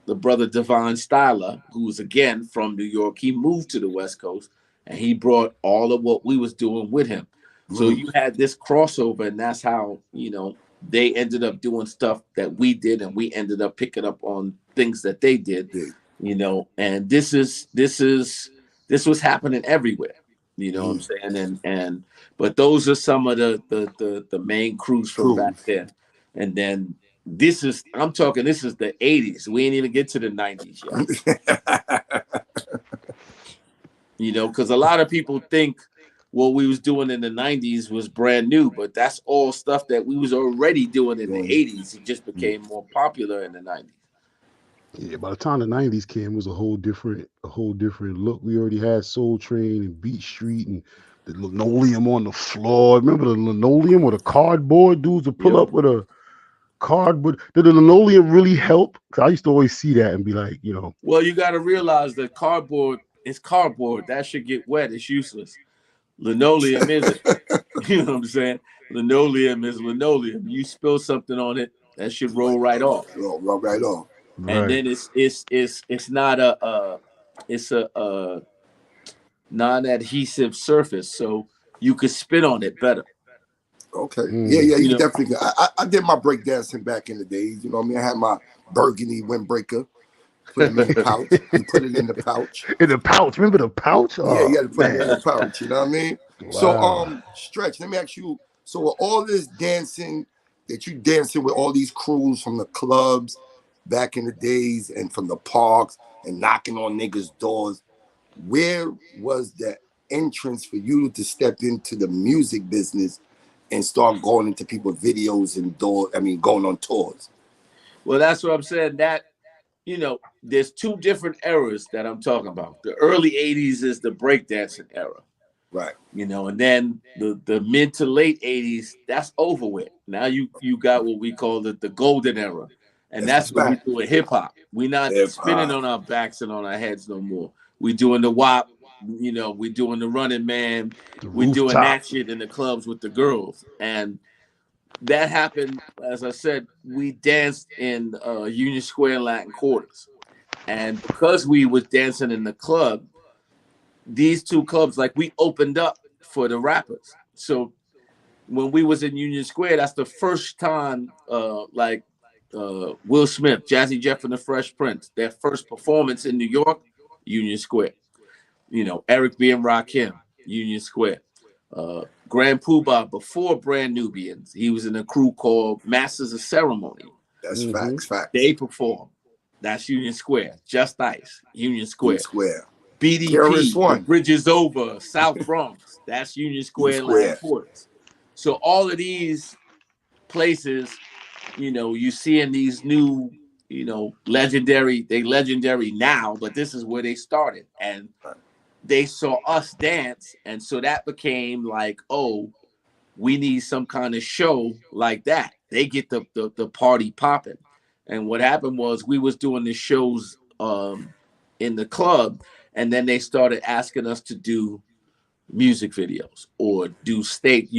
the brother Devon Styler, who was again from New York. He moved to the West Coast and he brought all of what we was doing with him. So Mm. you had this crossover, and that's how, they ended up doing stuff that we did, and we ended up picking up on things that they did, Big. and this was happening everywhere. You know what I'm Mm. saying? And but those are some of the main crews from back Truth. then. And then this is the 80s. We ain't even get to the 90s yet. Because a lot of people think what we was doing in the 90s was brand new, but that's all stuff that we was already doing in the Doing it. 80s. It just became more popular in the 90s. Yeah, by the time the '90s came, it was a whole different look. We already had Soul Train and Beat Street and the linoleum on the floor. Remember the linoleum or the cardboard dudes would pull Yep. up with a cardboard? Did the linoleum really help? 'Cause I used to always see that and be like, Well, you got to realize that cardboard is cardboard. That should get wet. It's useless. Linoleum isn't. You know what I'm saying? Linoleum is linoleum. You spill something on it, that should roll right off. Roll right on. And right. then it's not it's a non-adhesive surface, so you could spit on it better. Okay. Yeah, Mm. yeah, you You could know, definitely. I did my breakdancing back in the days. You know what I mean? I had my burgundy windbreaker. Put them in the pouch. You put it in the pouch. In the pouch. Remember the pouch? Yeah, you Oh got to put it in man. the pouch. You know what I mean? So, Wow. Stretch. Let me ask you. So, with all this dancing that you dancing with all these crews from the clubs back in the days and from the parks and knocking on niggas' doors, where was the entrance for you to step into the music business and start going into people's videos and going on tours? well, that's what I'm saying. There's two different eras that I'm talking about. The early '80s is the breakdancing era. Right. And then the mid to late '80s, that's over with. Now you got what we call the golden era, and That's a that's what we fact. do with hip hop. We're not Hip spinning hop. on our backs and on our heads no more. We doing the WAP, we doing the Running Man, The we doing rooftop. that shit in the clubs with the girls, and that happened. As I said, we danced in Union Square Latin Quarters, and because we was dancing in the club, these two clubs, like, we opened up for the rappers. So when we was in Union Square, that's the first time Will Smith, Jazzy Jeff and the Fresh Prince, their first performance in New York, Union Square. Eric B and Rakim, Union Square. Grand Poobah, before Brand Nubians, he was in a crew called Masters of Ceremony. That's Mm-hmm. facts. Facts. They performed. That's Union Square. Just Ice, Union Union Square. Square. KRS BDP, The One. Bridge is Over, South Bronx. That's Union Union Square, Latin Square. Quarters. So all of these places, you see in these new, legendary now, but this is where they started. And they saw us dance. And so that became like, oh, we need some kind of show like that. They get the party popping. And what happened was we was doing the shows in the club, and then they started asking us to do music videos or do stage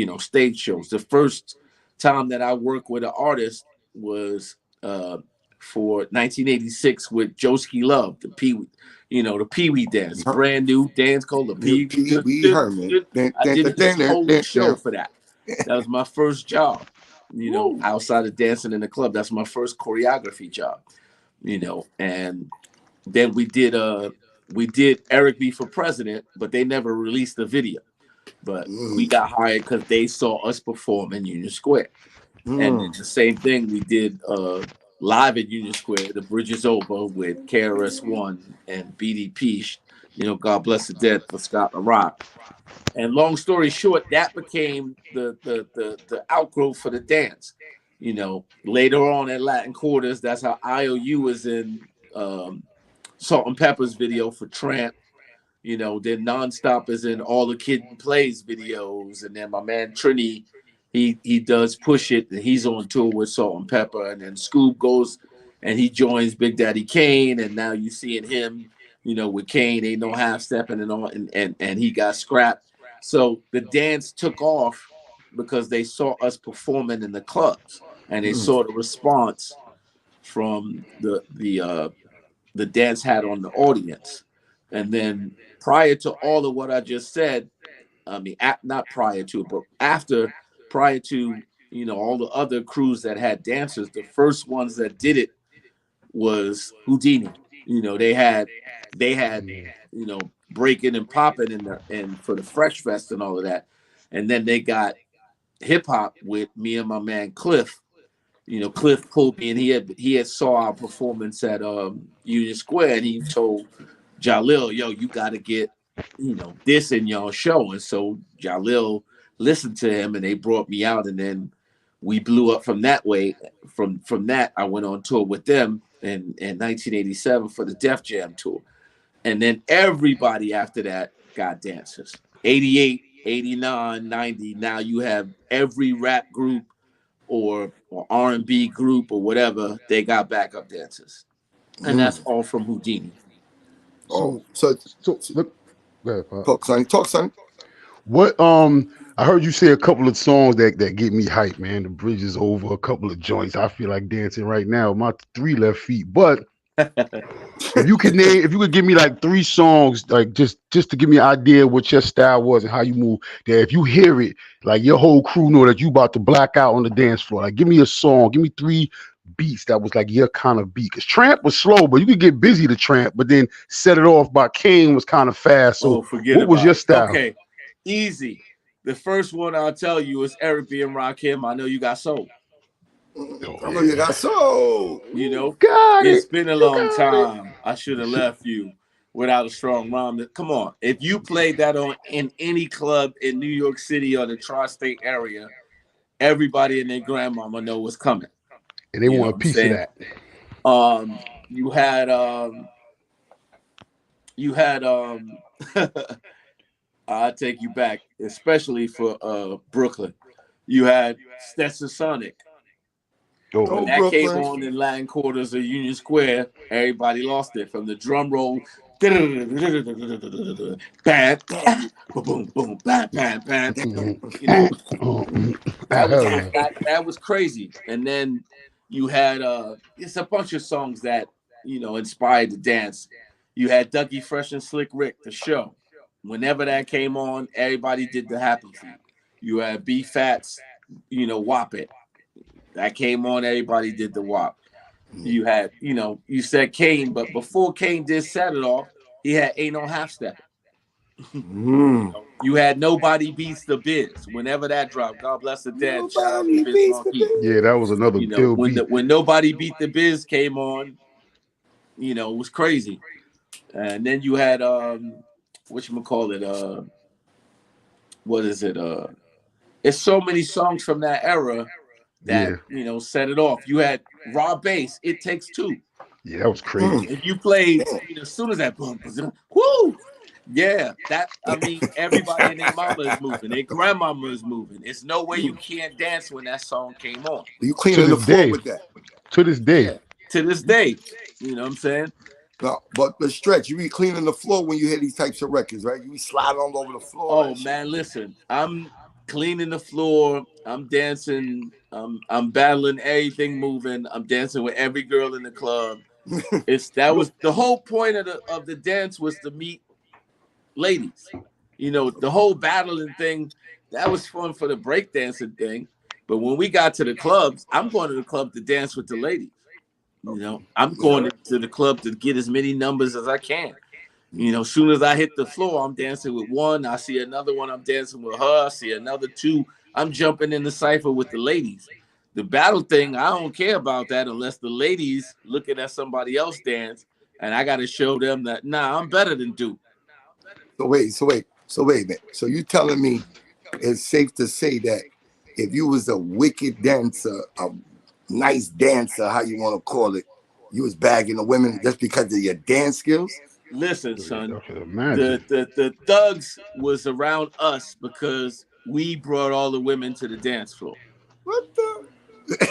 shows. The first time that I worked with an artist was for 1986 with Joski Love, the Pee Wee dance, brand new dance called the You Pee. Pee Wee Herman. Dun, I dun, dun, did this dun, dun, whole dun, show dun. for that. That was my first job, Woo. outside of dancing in the club. That's my first choreography job, and then we did Eric B for President, but they never released the video. But we Mm. got hired because they saw us perform in Union Square. And Mm. then the same thing we did live at Union Square. The Bridge is Over with KRS-One and BDP. God bless the dead for Scott LaRock. And long story short, that became the outgrowth for the dance. Later on at Latin Quarters, that's how IOU was in Salt and Pepper's video for Tramp. You know, then Nonstop is in all the Kid and Plays videos, and then my man Trini, he does Push It, and he's on tour with Salt and Pepper, and then Scoob goes and he joins Big Daddy Kane, and now you seeing him, you know, with Kane, ain't no half stepping and all, and he got scrapped. So the dance took off because they saw us performing in the clubs, and they saw the response from the dance had on the audience. And then prior to all of what I just said, I mean, not prior to, but prior to, you know, all the other crews that had dancers, the first ones that did it was Houdini. You know, they had, you know, breaking and popping and for the Fresh Fest and all of that. And then they got hip hop with me and my man Cliff. You know, Cliff pulled me and he had saw our performance at Union Square, and he told Jalil, yo, you gotta get, you know, this in your show. And so Jalil listened to him and they brought me out, and then we blew up from that way. From that, I went on tour with them in 1987 for the Def Jam tour. And then everybody after that got dancers. 88, 89, 90. Now you have every rap group or R&B group or whatever, they got backup dancers. And that's all from Houdini. So look, go ahead, Pop. talk, son. What I heard you say a couple of songs that get me hyped, man. The Bridge is Over, a couple of joints. I feel like dancing right now. My 3 left feet. But if you could give me like 3 songs, like just to give me an idea what your style was and how you move, that if you hear it, like your whole crew know that you about to black out on the dance floor. Like give me a song, give me 3 beats that was like your kind of beat. Because Tramp was slow, but you could get busy to Tramp, but then Set It Off by Kane was kind of fast. So what was your style? Okay, easy. The first one I'll tell you is Eric B. and Rakim. I know you got soul. I know you got soul. You know, Got it's it. been a long time. I should have left you without a strong rhyme. Come on. If you played that in any club in New York City or the tri-state area, everybody and their grandmama know what's coming. And they want a piece of that. You had I'll take you back, especially for Brooklyn. You had Stetson Sonic. When that Brooklyn came on in Latin quarters of Union Square, everybody lost it from the drum roll. Bam, boom, boom, bam, bam, bam. You know, that was crazy. And then you had it's a bunch of songs that, you know, inspired the dance. You had Dougie Fresh and Slick Rick, the show. Whenever that came on, everybody did the happy feet. You had B Fats, you know, Whop It. That came on, everybody did the WAP. You had, you know, you said Kane, but before Kane did Set It Off, he had Ain't No Half Step. You had Nobody Beats the Biz. Whenever that dropped, God bless the dead. Shout out to Biz Markie. Yeah, that was another You know, beat. when Nobody Beat the Biz came on, you know, it was crazy. And then you had whatchamacallit, what is it? It's so many songs from that era that, you know, set it off. You had Raw Bass, It Takes Two. Yeah, that was crazy. If you played, you know, as soon as that boom, whoo, yeah, that, I mean, everybody and their mama is moving, their grandmama is moving. It's no way you can't dance when that song came on. You cleaning the floor with that. To this day. Yeah, to this day. You know what I'm saying? No, but Stretch, you be cleaning the floor when you hear these types of records, right? You be sliding all over the floor. Oh man, listen, I'm cleaning the floor, I'm dancing, I'm battling everything moving, I'm dancing with every girl in the club. That was the whole point of the dance, was to meet ladies. You know, the whole battling thing, that was fun for the breakdancing thing. But when we got to the clubs, I'm going to the club to dance with the ladies. You know, I'm going to the club to get as many numbers as I can. You know, as soon as I hit the floor, I'm dancing with one. I see another one, I'm dancing with her. I see another 2. I'm jumping in the cypher with the ladies. The battle thing, I don't care about that unless the ladies looking at somebody else dance, and I got to show them that, nah, I'm better than Duke. So wait a minute. So you telling me it's safe to say that if you was a wicked dancer, a nice dancer, how you want to call it, you was bagging the women just because of your dance skills? Listen, I son, can imagine. the thugs was around us because we brought all the women to the dance floor. What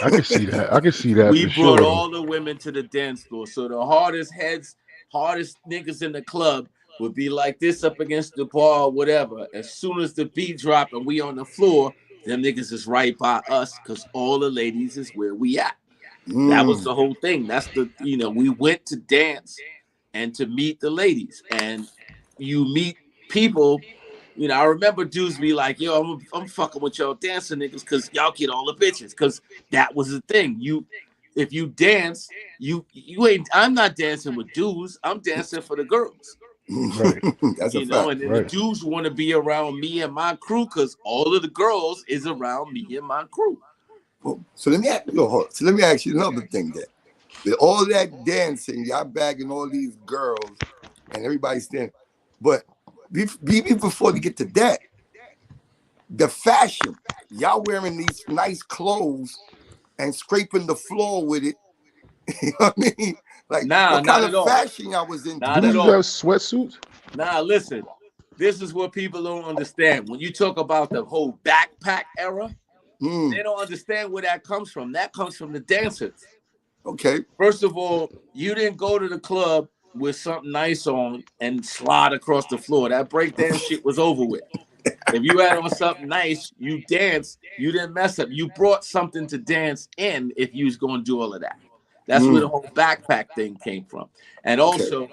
I can the? see that. I can see that We for brought sure, though. all the women to the dance floor. So the hardest heads, hardest niggas in the club would be like this up against the bar or whatever. As soon as the beat drop and we on the floor, them niggas is right by us because all the ladies is where we at. That was Mm. the whole thing. That's the, we went to dance and to meet the ladies. And you meet people. I remember dudes be like, yo, I'm fucking with y'all dancing niggas because y'all get all the bitches. Because that was the thing. If you dance, you ain't, I'm not dancing with dudes. I'm dancing for the girls. Right, That's a fact. And then the right. dudes want to be around me and my crew because all of the girls is around me and my crew. Well, so let me ask you, hold on. So let me ask you another thing then. With all that dancing, y'all bagging all these girls and everybody standing. But even before they get to that, the fashion, y'all wearing these nice clothes and scraping the floor with it. You know what I mean? Like, Nah, what kind not of at all. fashion y'all was into Not back at Dudes then? have all. sweatsuits. Nah, listen. This is what people don't understand. When you talk about the whole backpack era, they Mm, don't understand where that comes from. That comes from the dancers. okay. First of all, you didn't go to the club with something nice on and slide across the floor. That breakdance shit was over with. If you had on something nice, you danced, you didn't mess up. You brought something to dance in if you was going to do all of that. That's where the Mm, whole backpack thing came from. And okay. also,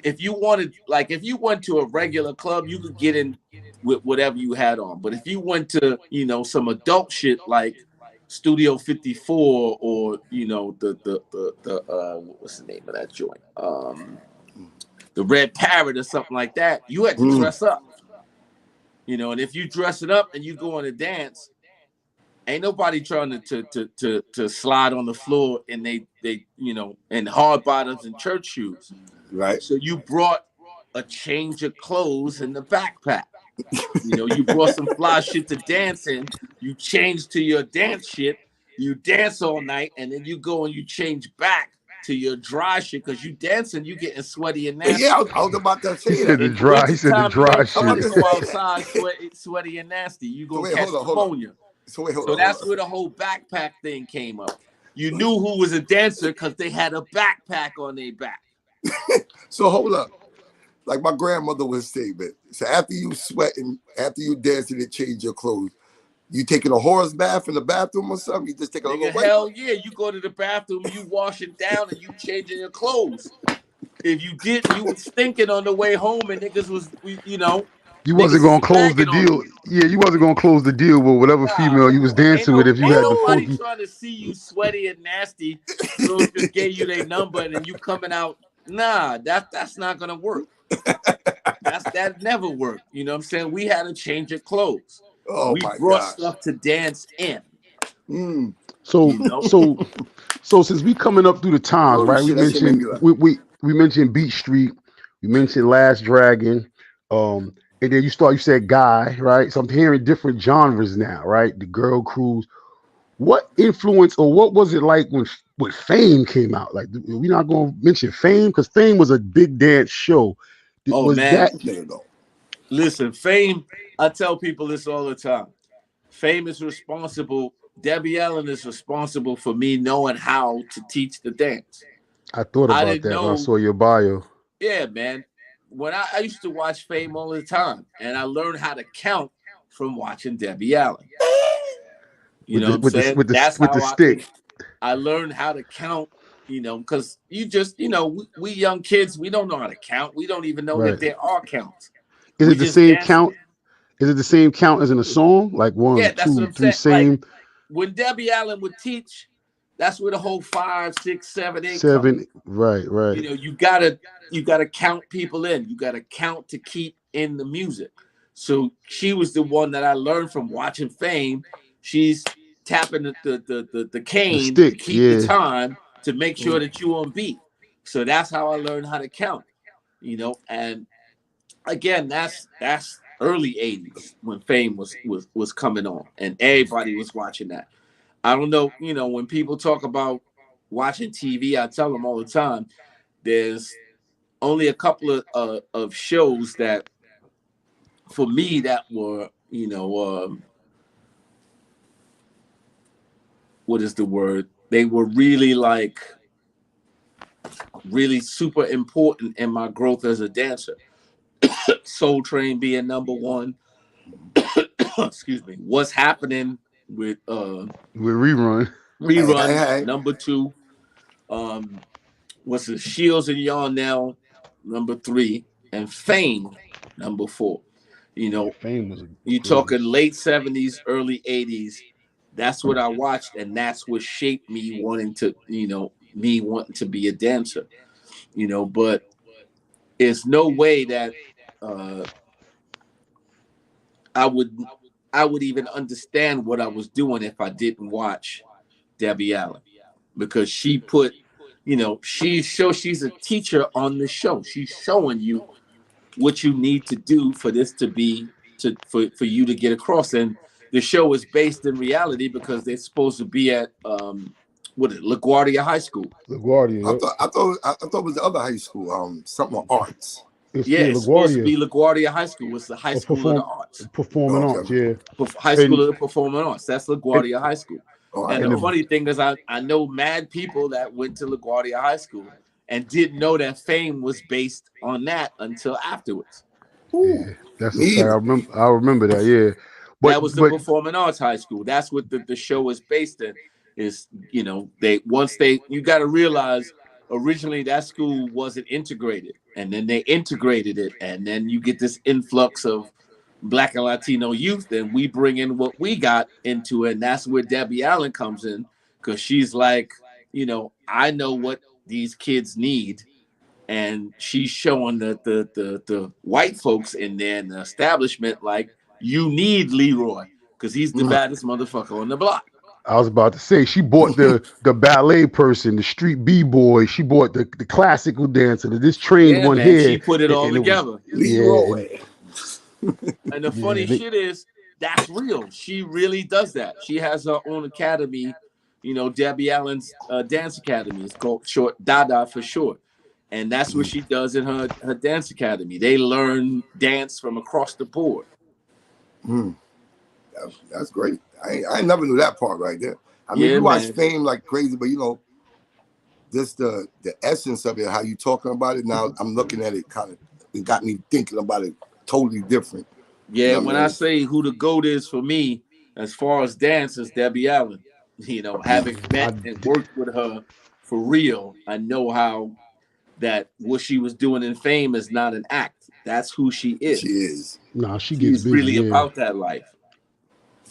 if you wanted, like if you went to a regular club, you could get in with whatever you had on. But if you went to, some adult shit like Studio 54 or, what's the name of that joint? The Red Parrot or something like that, you had to Mm, dress up. And if you dress it up and you go on a dance, ain't nobody trying to slide on the floor and they in hard bottoms and church shoes. right. So you brought a change of clothes in the backpack. You brought some fly shit to dance in. You change to your dance shit. You dance all night, and then you go and you change back to your dry shit because you dancing, you getting sweaty and Yeah, nasty. I was about to He say said that. the In the dry. He said the wintertime, you dry ain't I'm trying about to shit. to go say. outside sweaty and nasty. You So gonna wait, catch hold on. pneumonia. So wait, hold So on, hold that's on. where the whole backpack thing came up. You knew who was a dancer because they had a backpack on their back. So hold up. Like my grandmother would say, man. So after you sweating, after you dancing and change your clothes, you taking a horse bath in the bathroom or something? You just take a little Nigga, wiper? hell yeah. You go to the bathroom, you washing down and you changing your clothes. If you didn't, you was stinking on the way home and You wasn't niggas is gonna close the bagging on deal. you. Yeah, you wasn't gonna close the deal with whatever Nah, female you was dancing with if you ain't had the nobody funky. trying to see you sweaty and nasty. Girls just gave you their number and then you coming out. Nah, that's not gonna work. That never worked. You know what I'm saying? We had to change your clothes. Oh We my brought gosh. stuff to dance in. Mm. So You know, so so since we coming up through the times, Holy right? We shit, that shit made mentioned me laugh. we mentioned Beat Street, we mentioned Last Dragon, and then you said Guy, right? So I'm hearing different genres now, right? The girl cruise. What influence or what was it like when Fame came out? Like we're not gonna mention Fame because Fame was a big dance show. oh Was man, that This nigga go. listen, Fame. I tell people this all the time. Fame is responsible. Debbie Allen is responsible for me knowing how to teach the dance. I thought I about didn't that when I know. saw your bio. Yeah, man. When I used to watch Fame all the time, and I learned how to count from watching Debbie Allen. You with know what the I'm saying? That's with the how stick. I learned how to count, because we young kids, we don't know how to count. We don't even know that Right. there are counts. Is We it the just same dancing. count? Is it the same count as in a song? Like Yeah, one, that's what two, I'm three, saying. Like same when Debbie Allen would teach, that's where the whole 5, 6, 7, 8 come. seven. Right, right. You gotta count people in. You gotta count to keep in the music. So she was the one that I learned from watching Fame. She's tapping the The cane to stick. keep the Yeah. time to make sure Mm. that you on beat. So that's how I learned how to count. And again, that's early '80s when Fame was coming on, and everybody was watching that. I don't know, when people talk about watching TV, I tell them all the time, there's only a couple of shows that for me that were, what is the word? They were really like really super important in my growth as a dancer. Soul Train being number one. Excuse me. What's happening with With rerun. Hey, hey, rerun hey. number two? Um, what's the Shields and Yarnell number three, and Fame number four. You Yeah, know, Fame was you great. talking late '70s, early '80s. That's what I watched, and that's what shaped me wanting to, me wanting to be a dancer. But it's no way that uh, I would I would even understand what I was doing if I didn't watch Debbie Allen, because she put, she's a teacher on the show. She's showing you what you need to do for this to be for you to get across. And the show is based in reality because they're supposed to be at what is it, LaGuardia High School. LaGuardia, I yep. thought I thought I thought it was the other high school, something with arts. It's Yeah, yeah, it's supposed to LaGuardia be LaGuardia High School. It's the high of school of the arts. performing Okay. arts, yeah. High School And of the Performing Arts. That's and, LaGuardia High School. Oh, I And and the know. the funny thing is, I know mad people that went to LaGuardia High School and didn't know that Fame was based on that until afterwards. Ooh, yeah, that's a me fact. either. I remember that, yeah. That was the But Performing Arts High School. That's what the show is based in. Is they once they you got to realize originally that school wasn't integrated, and then they integrated it, and then you get this influx of Black and Latino youth, and we bring in what we got into it, and that's where Debbie Allen comes in, because she's like, I know what these kids need, and she's showing the white folks in there in the establishment like, you need Leroy because he's the Mm. baddest motherfucker on the block. I was about to say she bought the ballet person, the street b-boy. She bought the classical dancer, this trained Yeah, one man, she here, put it all and it was together. yeah, and Leroy. And the yeah, funny shit is, that's real. She really does that. She has her own academy, Debbie Allen's dance academy. It's called short Dada for short. And that's what Mm. she does in her dance academy. They learn dance from across the board. Mm. That's great. I never knew that part right there. I mean, Yeah, we watch man. Fame like crazy, but just the essence of it, how you talking about it now, I'm looking at it kind of, it got me thinking about it totally different. You Yeah, know what when I I mean? say who the GOAT is for me, as far as dance, is Debbie Allen. Mm. Having met and worked with her for real, I know how that what she was doing in Fame is not an act. That's who she She is. is. nah, she gets She's busy, really yeah. about that life.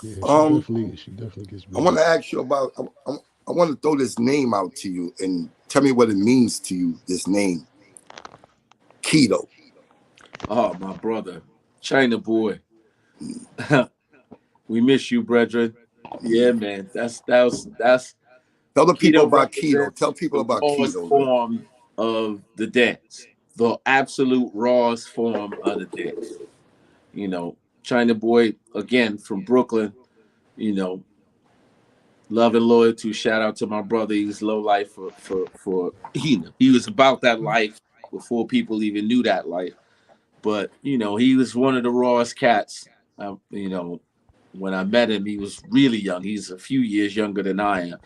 Yeah, Um, she definitely gets I want busy. to ask you about, I want to throw this name out to you and tell me what it means to you, this name, Keto. Oh, my brother, China boy. We miss you, brethren. Yeah, man. That's Tell the people Keto about keto. represents Tell people the about rawest keto, man. form of the dance, the absolute rawest form of the dance. China boy again from Brooklyn. You know, love and loyalty. Shout out to my brother. He was low life for he was about that life before people even knew that life. But he was one of the rawest cats. When I met him, he was really young. He's a few years younger than I am,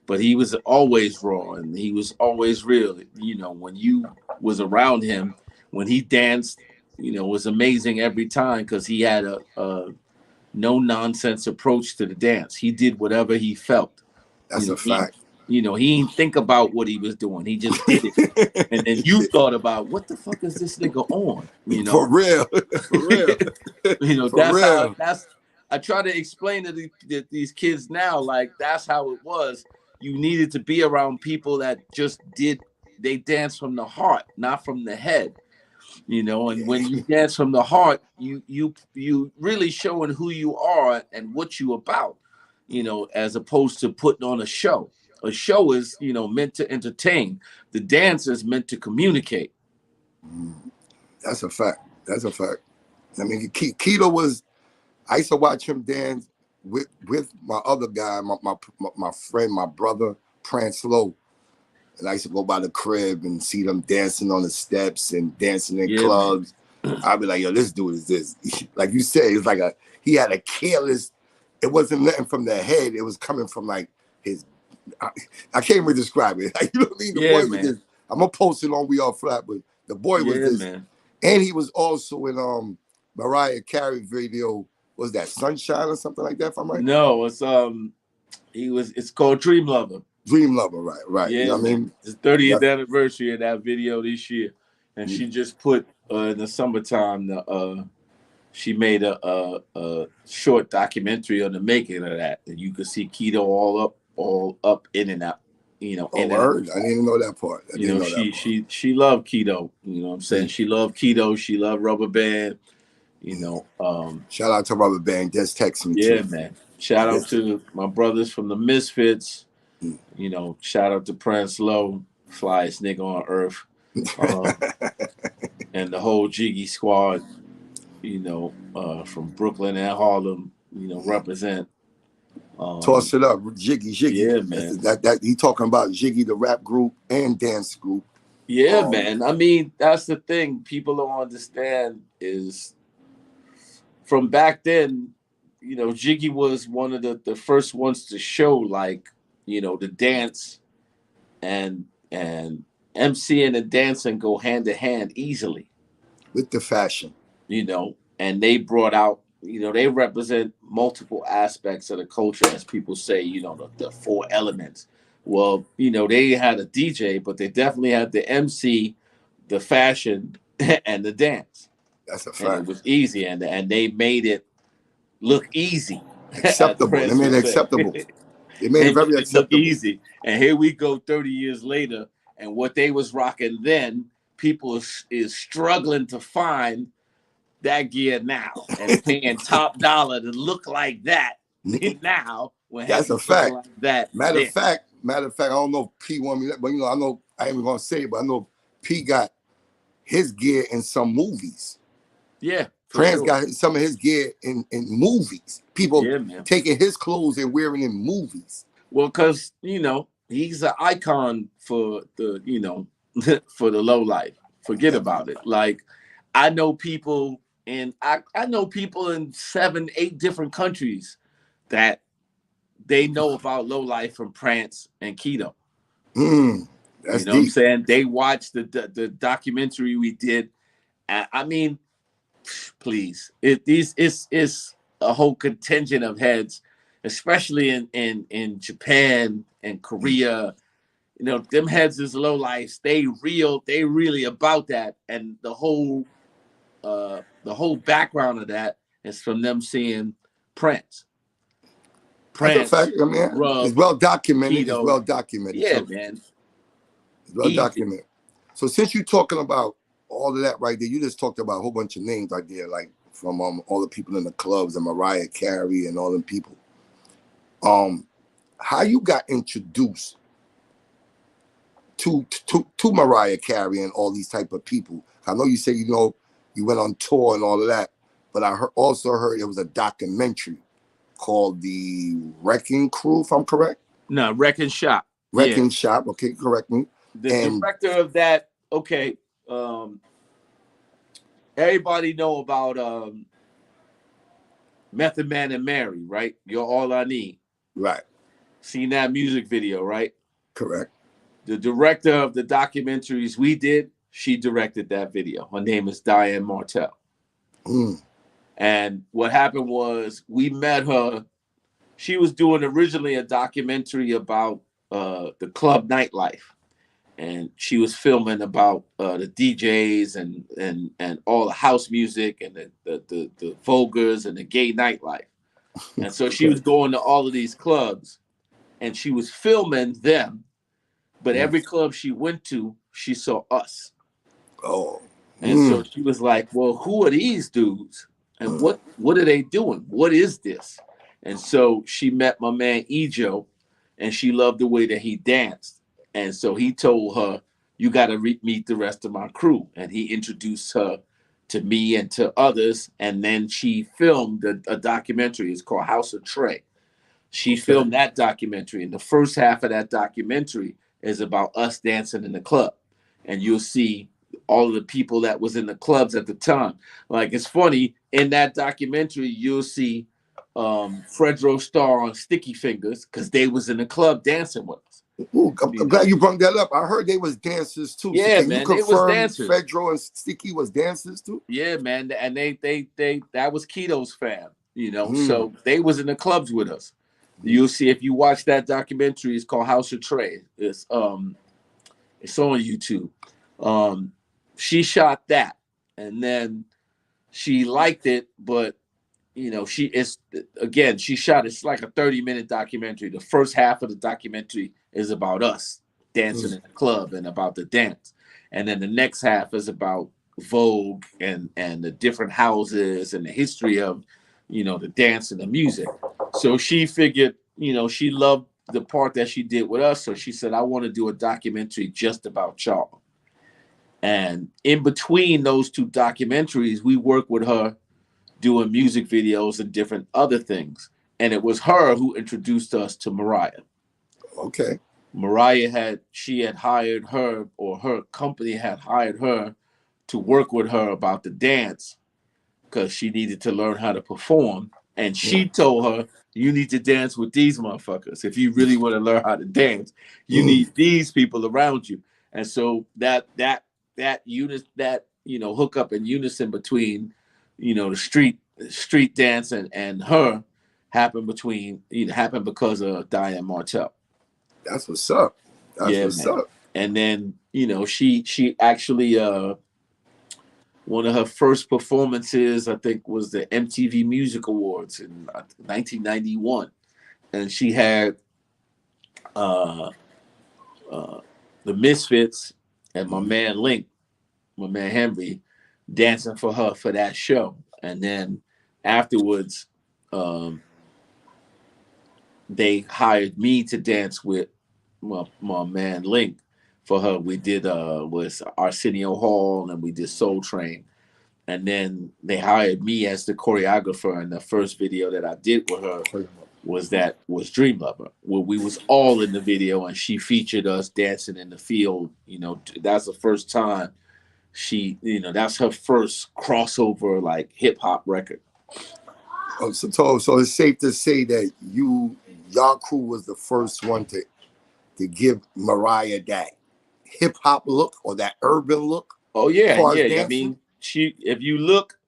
but he was always raw and he was always real. When you was around him, when he danced, it was amazing every time because he had a no nonsense approach to the dance. He did whatever he felt. That's a He fact. he didn't think about what he was doing. He just did it. And then you thought about what the fuck is this nigga on? For real. For real. For That's how real. that's I try to explain to these kids now, like that's how it was. You needed to be around people that just they dance from the heart, not from the head. And when you dance from the heart, you really showing who you are and what you about, as opposed to putting on a show. A show is, meant to entertain. The dance is meant to communicate. That's a fact. That's a fact. I mean, Keto was, I used to watch him dance with my other guy, my friend, my brother, Pran Slow. And I used to go by the crib and see them dancing on the steps and dancing in Yeah, man. clubs. I'd be like, yo, this dude is this. Like you said, it's like he had a careless, it wasn't nothing from the head. It was coming from like his, I can't even describe it. Like, you know what I mean? The Yeah, boy was man. this, I'm going to post it on We Are Flat, but the boy was Yeah, this. man. And he was also in Mariah Carey video, was that Sunshine or something like that, if I'm right? No, it's called Dream Lover. Dream Lover, right. You Yeah, know what I man. mean? It's 30th Yep. anniversary of that video this year. And she just put in the summertime she made a short documentary on the making of that. And you could see Keto all up in and out, in and out. Word? I didn't even know that part. I didn't know that part. She loved Keto. You know what I'm saying? She loved Keto. She loved Rubber Band. Shout out to Rubber Band. Just text me Yeah, too. man. Shout out to my brothers from the Misfits. Shout out to Prince Low, flyest nigga on earth, and the whole Jiggy squad. From Brooklyn and Harlem. Represent. Toss it up, Jiggy. Yeah, man. That he talking about Jiggy, the rap group and dance group. Yeah, man. I mean, that's the thing people don't understand is from back then. Jiggy was one of the first ones to show the dance and MCing and dancing go hand to hand easily. With the fashion. And they brought out, they represent multiple aspects of the culture, as people say, the four elements. Well, they had a DJ, but they definitely had the MC, the fashion, and the dance. That's a fact. And it was easy, and they made it look easy. Acceptable. They made it acceptable. They made it very acceptable. Look easy. And here we go 30 years later, and what they was rocking then, people is struggling to find that gear now and paying top dollar to look like that now. When that's a fact. Like that. Matter of fact, I don't know if P want me, but I know I ain't gonna say it, but I know P got his gear in some movies. Yeah. Prince got some of his gear in movies. People taking his clothes and wearing in movies. Well, because he's an icon for the for the low life. Forget about it. Like I know people. And I know people in 7, 8 different countries that they know about low life from Prance and Keto. That's deep. What I'm saying? They watched the documentary we did. I mean, please, it's a whole contingent of heads, especially in Japan and Korea. Them heads is low life. They really about that, and the whole background of that is from them seeing Prince. That's a fact. I mean, it's well documented. Keto. It's well documented. Yeah, man. It's well documented. So since you're talking about all of that right there, you just talked about a whole bunch of names right there, like from all the people in the clubs and Mariah Carey and all them people. How you got introduced to Mariah Carey and all these type of people? I know you say you went on tour and all of that, but I also heard it was a documentary called The Wrecking Crew, if I'm correct? No, Wrecking Shop. Wrecking Shop, okay, correct me. The director of that, okay, everybody know about Method Man and Mary, right? You're All I Need. Right. Seen that music video, right? Correct. The director of the documentaries we did, she directed that video. Her name is Diane Martell. And what happened was we met her. She was doing originally a documentary about the club nightlife. And she was filming about the DJs and all the house music and the Vulgars and the gay nightlife. And so she was going to all of these clubs and she was filming them. But every club she went to, she saw us. Oh. And so she was like, well, who are these dudes? And what are they doing? What is this? And so she met my man Ejo, and she loved the way that he danced. And so he told her, you got to meet the rest of my crew. And he introduced her to me and to others. And then she filmed a documentary. It's called House of Trey. She filmed that documentary. And the first half of that documentary is about us dancing in the club, and you'll see all of the people that was in the clubs at the time. Like, it's funny, in that documentary, you'll see Fredro Starr on Sticky Fingers because they was in the club dancing with us. Ooh, I'm glad you brought that up. I heard they was dancers too. Yeah, so can man, you they was confirm dancers. Fedro and Sticky was dancers too? Yeah, man, and they that was Keto's fam, so they was in the clubs with us. You'll see if you watch that documentary. It's called House of Trey. It's on YouTube. She shot that, and then she liked it, but she shot. It's like a 30-minute documentary. The first half of the documentary is about us dancing in the club and about the dance, and then the next half is about Vogue and the different houses and the history of the dance and the music. So she figured, she loved the part that she did with us, so she said, I want to do a documentary just about y'all. And in between those two documentaries, we worked with her doing music videos and different other things. And it was her who introduced us to Mariah. Okay. Mariah had hired her, or her company had hired her to work with her about the dance because she needed to learn how to perform. And she told her, you need to dance with these motherfuckers. If you really want to learn how to dance, you need these people around you. And so that hook up in unison between, the street dance and her happened because of Diane Martell. That's what's up. That's what's up. And then, she actually one of her first performances, I think, was the MTV Music Awards in 1991. And she had the Misfits and my man Henry, dancing for her for that show. And then afterwards, they hired me to dance with my man Link for her. We did was Arsenio Hall, and we did Soul Train. And then they hired me as the choreographer, and the first video that I did with her was Dream Lover, where we was all in the video, and she featured us dancing in the field. That's the first time that's her first crossover like hip hop record. Oh, so it's safe to say that y'all crew was the first one to give Mariah that hip hop look or that urban look. Oh yeah. I mean, if you look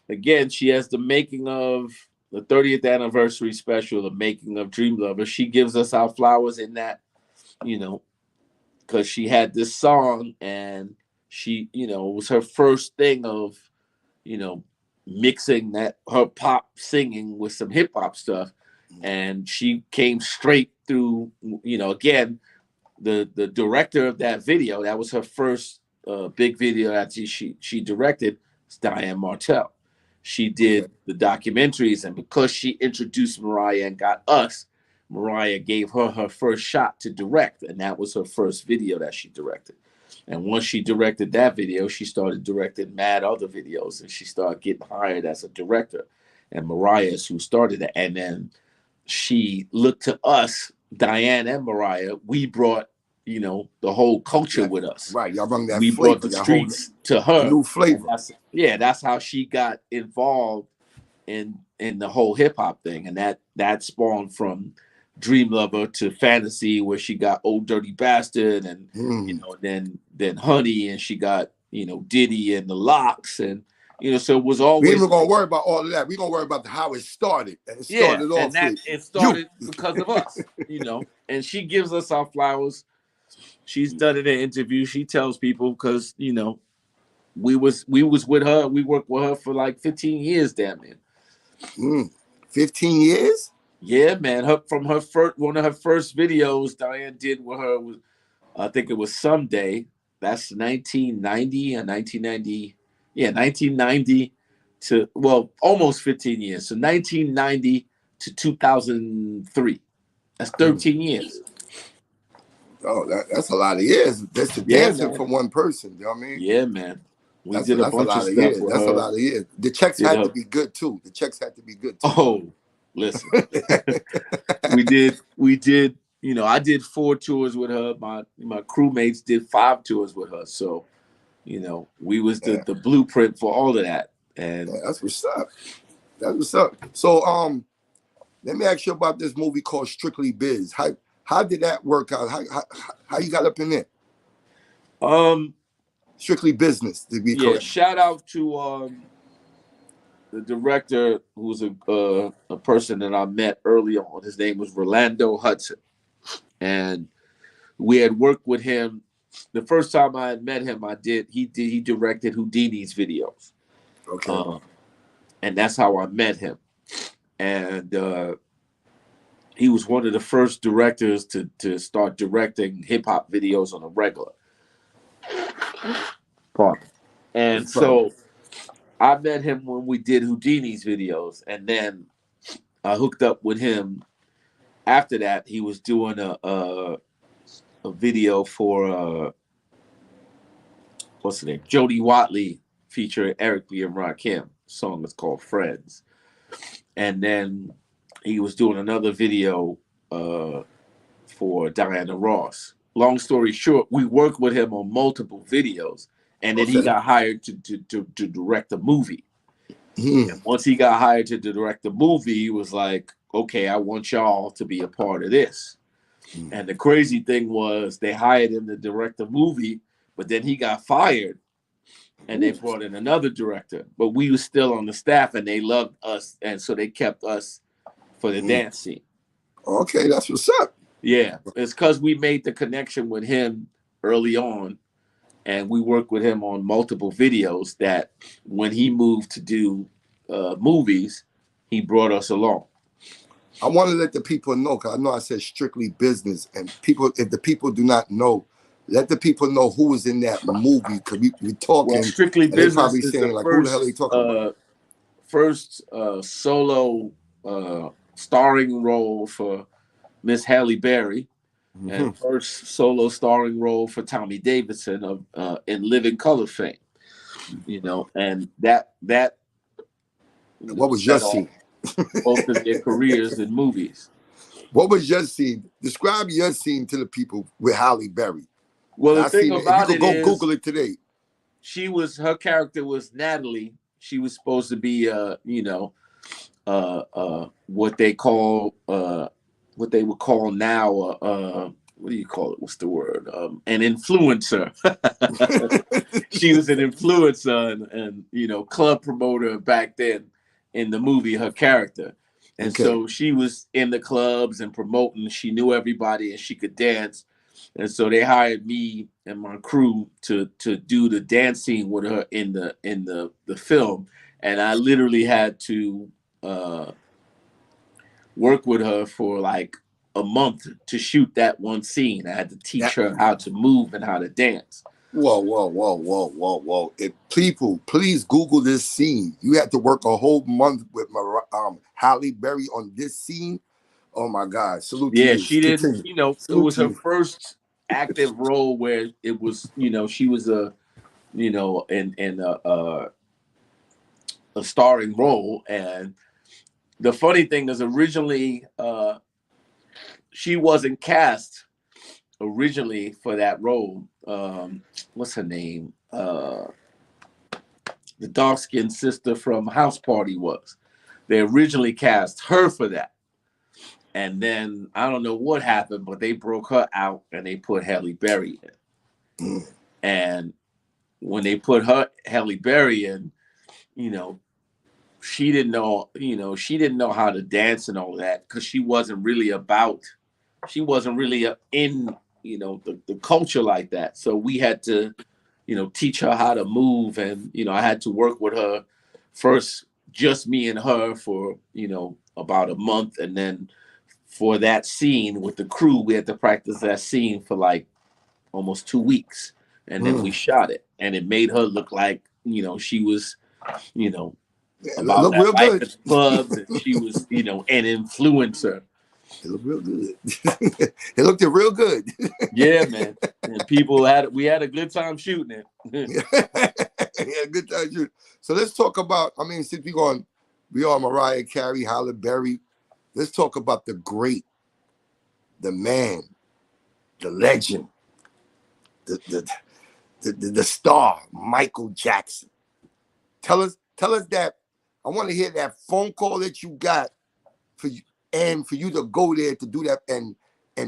again, she has the making of the 30th anniversary special, the making of Dream Lover. She gives us our flowers in that, because she had this song, and she, it was her first thing of, mixing that her pop singing with some hip hop stuff. And she came straight through, again, the director of that video, that was her first big video that she directed, is Diane Martell. She did the documentaries, and because she introduced Mariah and got us, Mariah gave her first shot to direct, and that was her first video that she directed. And once she directed that video, she started directing mad other videos, and she started getting hired as a director. And Mariah is who started it. And then she looked to us, Diane and Mariah. We brought, the whole culture with us. Right, y'all brought that we flavor, brought the streets to her. New flavor. That's how she got involved in the whole hip hop thing, and that spawned from Dream Lover to Fantasy, where she got Old Dirty Bastard, and then Honey, and she got Diddy and the Locks, and so it was always. We ain't gonna worry about all of that. We're gonna worry about how it started, and it started because of us, And she gives us our flowers. She's done it in interviews. She tells people because we was with her. We worked with her for like 15 years, damn near. 15 years. Yeah, man. One of her first videos Diane did with her was, I think it was Someday. That's 1990 and 1990. Yeah, 1990 to almost 15 years. So 1990 to 2003. That's 13 years. Oh, that's a lot of years. That's dancing for one person. You know what I mean? Yeah, man. We did a bunch of stuff with her. That's a lot of years. The checks had to be good too. Oh, listen. we did you know, I did 4 tours with her. My crewmates did 5 tours with her. So, you know, we was the blueprint for all of that. And that's what's up. That's what's up. So let me ask you about this movie called Strictly Biz. How did that work out? How you got up in there? Strictly Business, to be correct. Shout out to the director, who was a person that I met early on. His name was Rolando Hudson, and we had worked with him. The first time I had met him, he directed Houdini's videos. Okay. And that's how I met him. And he was one of the first directors to start directing hip hop videos on a regular. And so I met him when we did Houdini's videos, and then I hooked up with him. After that, he was doing a video for what's the name? Jody Watley featuring Eric B. and Rakim. The song is called Friends. And then he was doing another video for Diana Ross. Long story short, we worked with him on multiple videos, and then he got hired to direct a movie. And once he got hired to direct the movie, he was like, okay, I want y'all to be a part of this. And the crazy thing was they hired him to direct the movie, but then he got fired and they brought in another director. But we were still on the staff and they loved us. And so they kept us for the dance scene. Okay, that's what's up. Yeah, it's because we made the connection with him early on. And we worked with him on multiple videos that when he moved to do movies, he brought us along. I want to let the people know, because I know I said Strictly Business, and people, if the people do not know, let the people know who was in that movie, because we talking. Well, Strictly Business probably is saying, the like, first, who the hell are they talking about? First solo starring role for Miss Halle Berry, and first solo starring role for Tommy Davidson of in Living Color fame. You know, and that what was your scene? Both of their careers in movies. What was your scene? Describe your scene to the people with Halle Berry. Well, the thing about it is, go Google it today. Her character was Natalie. She was supposed to be, what they would call now, what do you call it? What's the word? An influencer. She was an influencer and club promoter back then in the movie, her character. And so she was in the clubs and promoting. She knew everybody and she could dance. And so they hired me and my crew to do the dance scene with her in the film. And I literally had to work with her for like a month to shoot that one scene. I had to teach her how to move and how to dance. Whoa. If people, please Google this scene. You had to work a whole month with Halle Berry on this scene. Oh my God. Salute to you. She didn't, it was her first active role where it was, she was a starring role. And the funny thing is originally she wasn't cast originally for that role. What's her name? The dark-skinned sister from House Party was. They originally cast her for that. And then I don't know what happened, but they broke her out and they put Halle Berry in. And when they put Halle Berry in, she didn't know how to dance and all that, because she wasn't really in the culture like that. So we had to teach her how to move, and I had to work with her first, just me and her, for about a month, and then for that scene with the crew we had to practice that scene for like almost 2 weeks, and then we shot it, and it made her look like she was about look that real life good. at the clubs, and she was an influencer. It looked real good. It looked real good. Yeah, man. And we had a good time shooting it. Yeah, good time shooting. So let's talk about, since we are Mariah Carey, Halle Berry, let's talk about the great the man, the legend, the star, Michael Jackson. Tell us that. I want to hear that phone call that you got for you, and for you to go there to do that and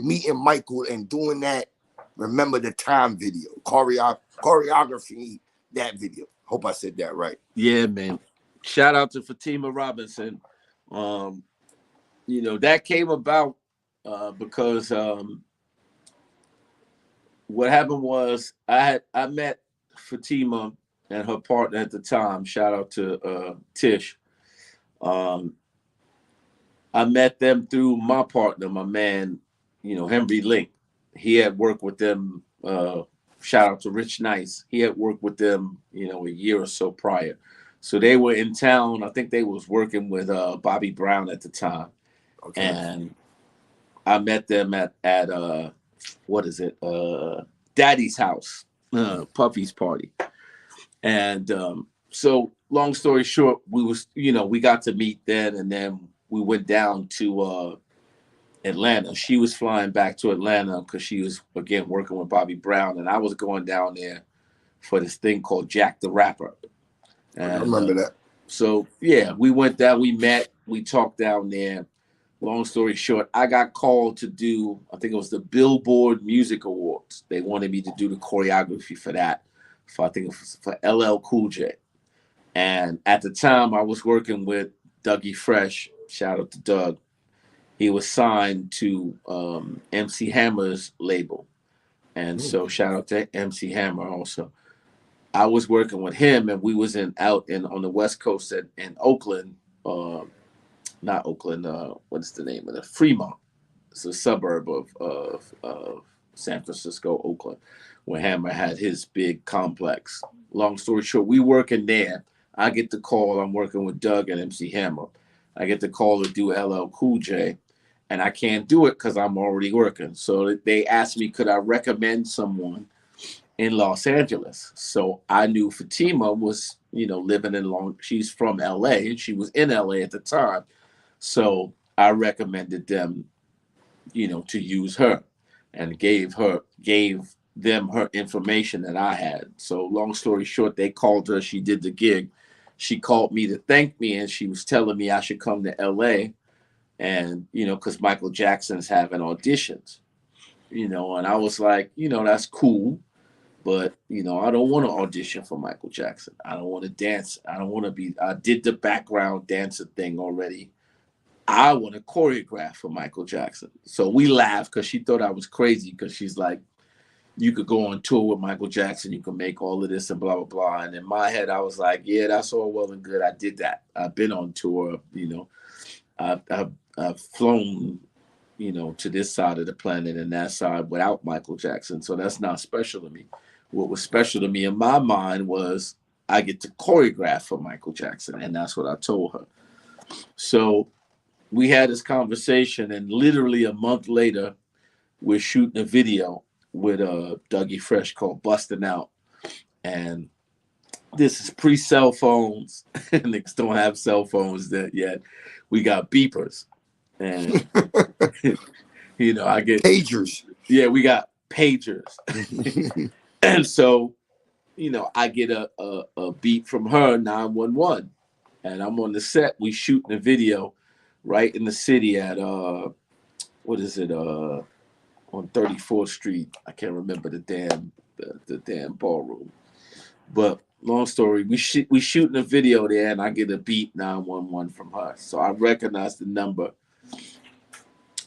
meeting Michael and doing that. Remember the time video, choreography, that video. Hope I said that right. Yeah, man. Shout out to Fatima Robinson. That came about because what happened was I met Fatima and her partner at the time. Shout out to Tish. I met them through my partner, my man, Henry Link. He had worked with them. Shout out to Rich Nice. He had worked with them, a year or so prior. So they were in town. I think they was working with Bobby Brown at the time. Okay. And I met them at Daddy's house, Puffy's party. And so long story short, we got to meet then, and then we went down to Atlanta. She was flying back to Atlanta because she was, again, working with Bobby Brown, and I was going down there for this thing called Jack the Rapper. And, I remember that. So, yeah, we went down, we met, we talked down there. Long story short, I got called to do, I think it was the Billboard Music Awards. They wanted me to do the choreography for that, I think it was for LL Cool J. And at the time, I was working with Dougie Fresh. Shout out to Doug. He was signed to MC Hammer's label. And so shout out to MC Hammer also. I was working with him, and we was on the West Coast in Oakland, not Oakland, what is the name of it? Fremont. It's a suburb of San Francisco, Oakland, where Hammer had his big complex. Long story short, we working there. I get the call. I'm working with Doug and MC Hammer. I get the call to do LL Cool J, and I can't do it because I'm already working. So they asked me, could I recommend someone in Los Angeles? So I knew Fatima was, living in she's from LA, and she was in LA at the time. So I recommended them, to use her, and gave them her information that I had. So long story short, they called her. She did the gig. She called me to thank me, and she was telling me I should come to LA, and, because Michael Jackson's having auditions, and I was like, that's cool. But, I don't want to audition for Michael Jackson. I don't want to dance. I don't want to I did the background dancer thing already. I want to choreograph for Michael Jackson. So we laughed because she thought I was crazy, because she's like, you could go on tour with Michael Jackson, you can make all of this and blah, blah, blah. And in my head, I was like, yeah, that's all well and good. I did that. I've been on tour, I've flown, to this side of the planet and that side without Michael Jackson. So that's not special to me. What was special to me in my mind was I get to choreograph for Michael Jackson. And that's what I told her. So we had this conversation, and literally a month later, we're shooting a video with Dougie Fresh called Bustin' Out. And this is pre-cell phones. Niggas don't have cell phones yet. We got beepers. And, I get... Pagers. Yeah, we got pagers. And so, I get a beat from her, 911. And I'm on the set. We shooting a video right in the city at, on 34th Street. I can't remember the damn ballroom. But long story, we shooting a video there, and I get a beat 911 from her. So I recognize the number.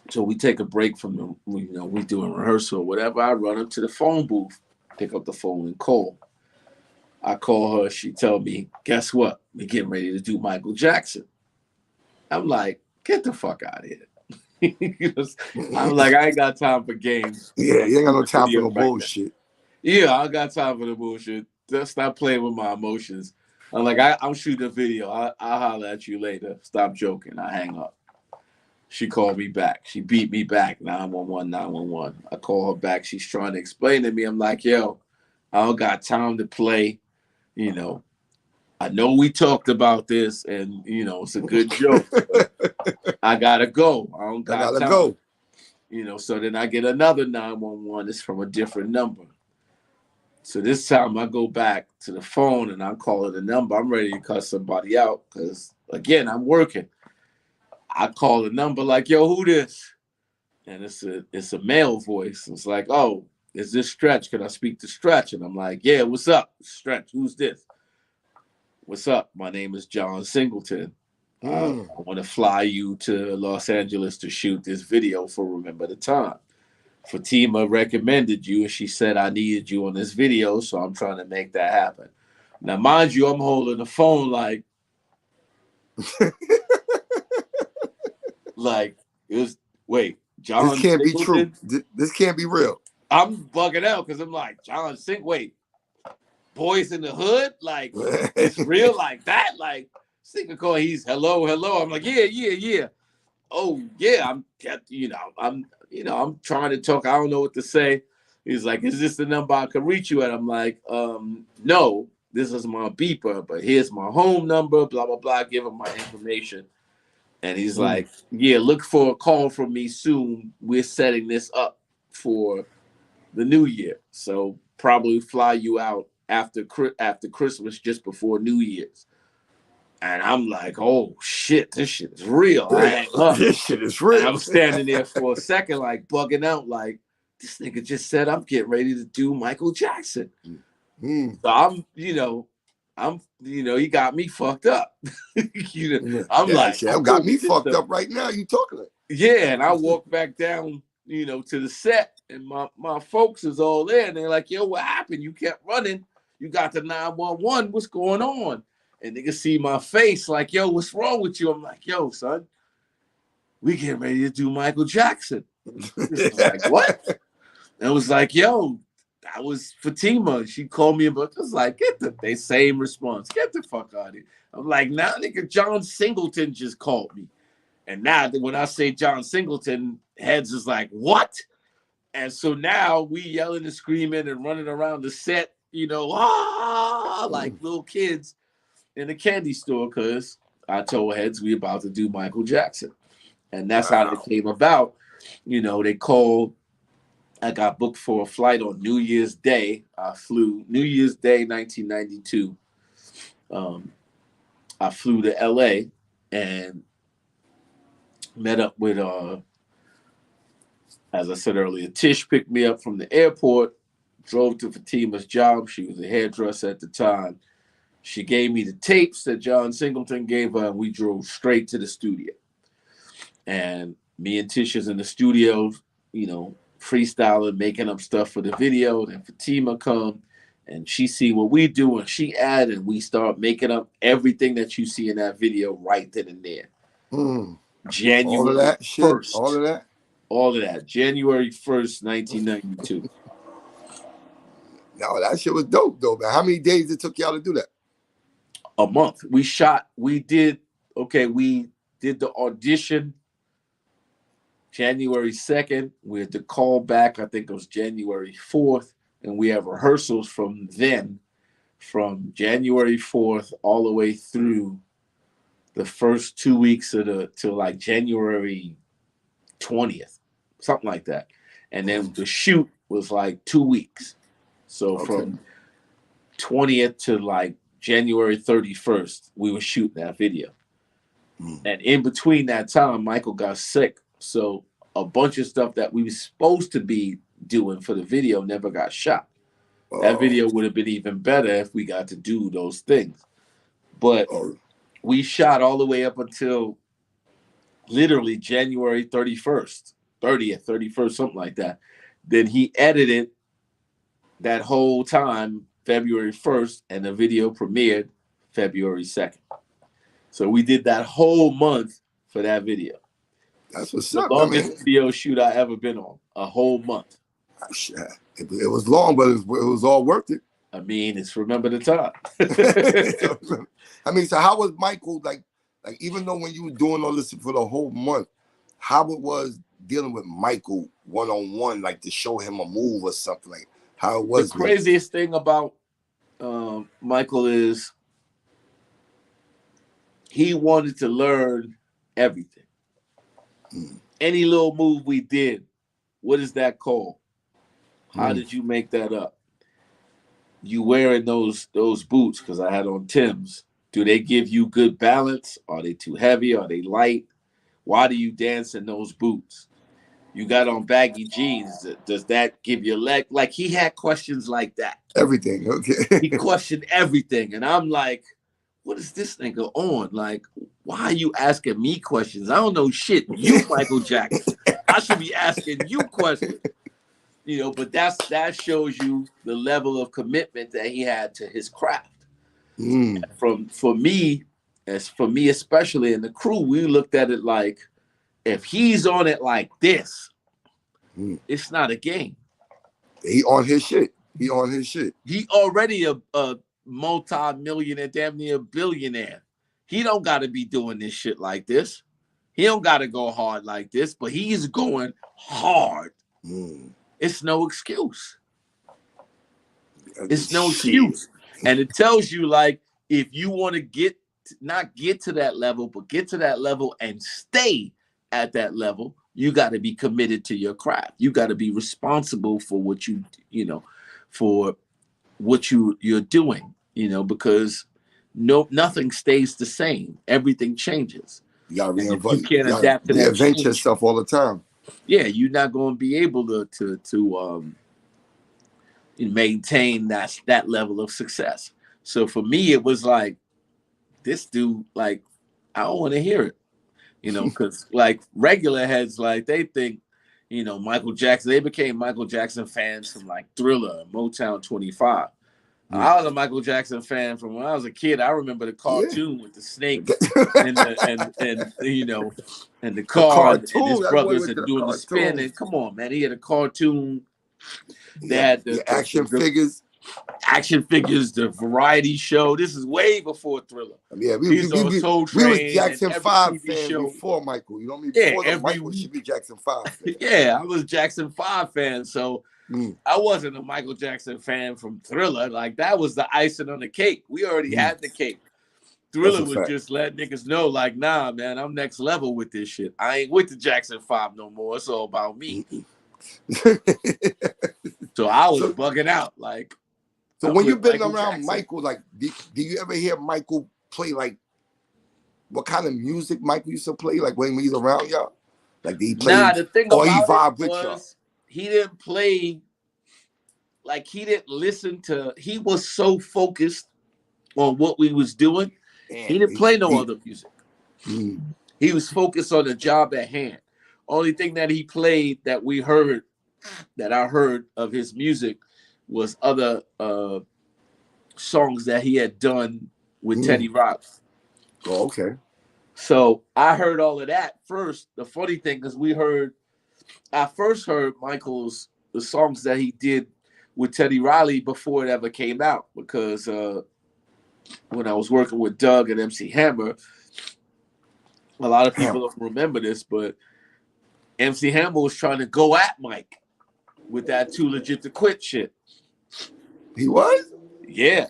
So we take a break from the, we doing rehearsal or whatever. I run up to the phone booth, pick up the phone and call. I call her. She tell me, guess what? We're getting ready to do Michael Jackson. I'm like, get the fuck out of here. I'm like, I ain't got time for games. Yeah, you ain't got no time for no bullshit. Yeah, I got time for the bullshit. Just stop playing with my emotions. I'm like, I'm shooting a video. I'll holler at you later. Stop joking. I hang up. She called me back. She beat me back. 911, 911. I call her back. She's trying to explain to me. I'm like, yo, I don't got time to play. I know we talked about this, and, it's a good joke. I gotta go. I gotta go. You know, so then I get another 911. It's from a different number. So this time I go back to the phone and I'm calling the number. I'm ready to cut somebody out because, again, I'm working. I call the number like, yo, who this? And it's a male voice. It's like, oh, is this Stretch? Can I speak to Stretch? And I'm like, yeah, what's up, Stretch? Who's this? What's up? My name is John Singleton. I want to fly you to Los Angeles to shoot this video for Remember the Time. Fatima recommended you, and she said I needed you on this video, so I'm trying to make that happen. Now, mind you, I'm holding the phone like it was. Wait, John This can't Singleton? be true. This can't be real. I'm bugging out because I'm like, John Sing. Wait, Boys in the Hood? Like, it's real like that? Like, Singer call. He's hello. I'm like, yeah. Oh yeah, I'm trying to talk. I don't know what to say. He's like, is this the number I can reach you at? I'm like, no, this is my beeper, but here's my home number, blah, blah, blah. Give him my information. And he's like, yeah, look for a call from me soon. We're setting this up for the new year. So probably fly you out after Christmas, just before New Year's. And I'm like, oh shit, this shit is real. I hang up. This shit is real. And I'm standing there for a second, like bugging out, like this nigga just said I'm getting ready to do Michael Jackson. So he got me fucked up. I'm like, got me fucked up right now. You talking like? Yeah, and I walk back down, to the set, and my folks is all there, and they're like, yo, what happened? You kept running. You got the 911. What's going on? And they can see my face like, yo, what's wrong with you? I'm like, yo, son, we getting ready to do Michael Jackson. Like, what? And I was like, yo, that was Fatima. She called me about this. Like, they same response. Get the fuck out of here. I'm like, now nigga, John Singleton just called me. And now when I say John Singleton, heads is like, what? And so now we yelling and screaming and running around the set, like little kids in a candy store, because I told heads we about to do Michael Jackson. And that's how it came about. They called. I got booked for a flight on New Year's Day. I flew New Year's Day, 1992. I flew to LA and met up with, as I said earlier, Tish picked me up from the airport, drove to Fatima's job. She was a hairdresser at the time. She gave me the tapes that John Singleton gave her, and we drove straight to the studio. And me and Tish is in the studio, freestyling, making up stuff for the video. Then Fatima come, and she see what we do, and she add, and we start making up everything that you see in that video right then and there. January all of that 1st. Shit, all of that. January 1st, 1992. No, that shit was dope, though, man. How many days it took y'all to do that? A month. We did the audition January 2nd. We had the call back, I think it was January 4th, and we have rehearsals from January 4th all the way through the first 2 weeks till like January 20th, something like that. And then the shoot was like 2 weeks. So from 20th to like January 31st, we were shooting that video. And in between that time, Michael got sick. So a bunch of stuff that we were supposed to be doing for the video never got shot. That video would have been even better if we got to do those things. But we shot all the way up until literally January 31st, 30th, 31st, something like that. Then he edited that whole time, February 1st, and the video premiered February 2nd. So we did that whole month for that video. That's what's the up. longest video shoot I ever been on. A whole month. It was long, but it was all worth it. I mean, it's Remember the Time. I mean, so how was Michael, like even though when you were doing all this for the whole month, how it was dealing with Michael one-on-one, like to show him a move or something, like how it was? The craziest thing about Michael is he wanted to learn everything. Any little move we did, what is that called? How did you make that up? You wearing those boots, because I had on Timbs. Do they give you good balance? Are they too heavy? Are they light? Why do you dance in those boots? You got on baggy jeans. Does that give you a leg? Like, he had questions like that. Everything. Okay. He questioned everything. And I'm like, what is this nigga on? Like, why are you asking me questions? I don't know shit. You Michael Jackson. I should be asking you questions. You know, but that shows you the level of commitment that he had to his craft. For me especially, in the crew, we looked at it like, if he's on it like this, it's not a game. He on his shit. He on his shit. He already a multi-millionaire, damn near billionaire. He don't got to be doing this shit like this. He don't got to go hard like this, but he's going hard. It's no excuse. It's no excuse. And it tells you, like, if you want to not get to that level, but get to that level and stay at that level, you got to be committed to your craft. You got to be responsible for what for what you're doing, because nothing stays the same. Everything changes. You got to reinvent. You can't adapt to that. Reinvent yourself all the time. Yeah, you're not going to be able to maintain that level of success. So for me, it was like, this dude, like, I don't want to hear it, because like regular heads, like, they think, Michael Jackson. They became Michael Jackson fans from like Thriller, Motown 25. I was a Michael Jackson fan from when I was a kid. I remember the cartoon with the snake and the car and his brothers and doing the spin. And come on, man, he had a cartoon. They had the action figures. Action figures, the variety show. This is way before Thriller. Yeah, we was Jackson 5 fans before Michael. You know what I mean? Before Michael should be Jackson 5 fan. Yeah, I was Jackson 5 fan. So I wasn't a Michael Jackson fan from Thriller. Like, that was the icing on the cake. We already had the cake. Thriller was just letting niggas know, like, nah, man, I'm next level with this shit. I ain't with the Jackson 5 no more. It's all about me. So I was bugging out, like. So when you've been around Michael, like, do you ever hear Michael play, like, what kind of music Michael used to play, like, when he's around y'all? Like, did he play, the thing about he vibe it with y'all? Was he didn't play, like, he didn't listen to, he was so focused on what we was doing, he didn't play no other music. He was focused on the job at hand. Only thing that he played that I heard of his music was other songs that he had done with Teddy Riley. Oh, okay. So I heard all of that first. The funny thing is, I first heard the songs that he did with Teddy Riley before it ever came out, because when I was working with Doug and MC Hammer, a lot of people don't remember this, but MC Hammer was trying to go at Mike with that Too Legit to Quit shit. He was? Yeah.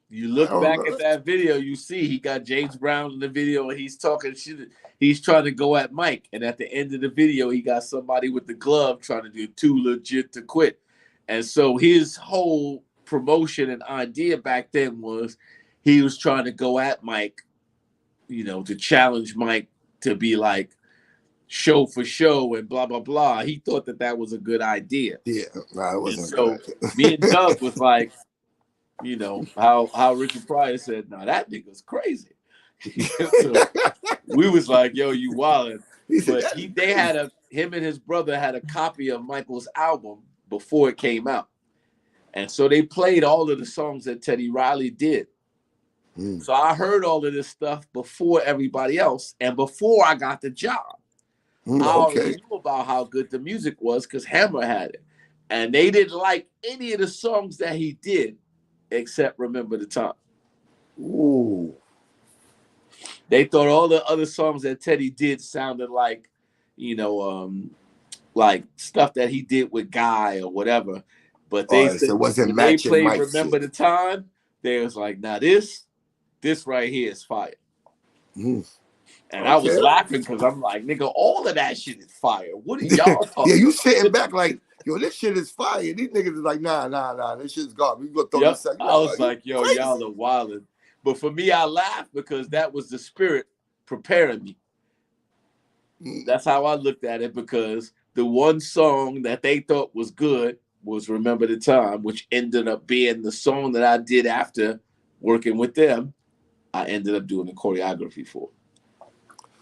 You look back at that video, you see he got James Brown in the video, and he's talking shit. He's trying to go at Mike. And at the end of the video, he got somebody with the glove trying to do Too Legit to Quit. And so his whole promotion and idea back then was he was trying to go at Mike, to challenge Mike to be like show for show and blah, blah, blah. He thought that was a good idea. Yeah, no, it wasn't. So me and Doug was like, how Richard Pryor said, "Nah, that nigga's crazy." So we was like, "Yo, you wildin'." But him and his brother had a copy of Michael's album before it came out, and so they played all of the songs that Teddy Riley did. So I heard all of this stuff before everybody else, and before I got the job, I already knew about how good the music was because Hammer had it, and they didn't like any of the songs that he did. Except Remember the Time. Ooh. They thought all the other songs that Teddy did sounded like, like stuff that he did with Guy or whatever. But they said so it wasn't when they played Mike's Remember shit. the Time, they was like, now this right here is fire. And I Okay. was laughing because I'm like, nigga, all of that shit is fire. What are y'all talking Yeah, you about? sitting back like, yo, this shit is fire. These niggas is like, nah, this shit's garbage. We gonna throw Yep. this out. I was You like, yo, crazy. y'all are wildin'. But for me, I laughed because that was the spirit preparing me. That's how I looked at it, because the one song that they thought was good was Remember the Time, which ended up being the song that I did after working with them. I ended up doing the choreography for.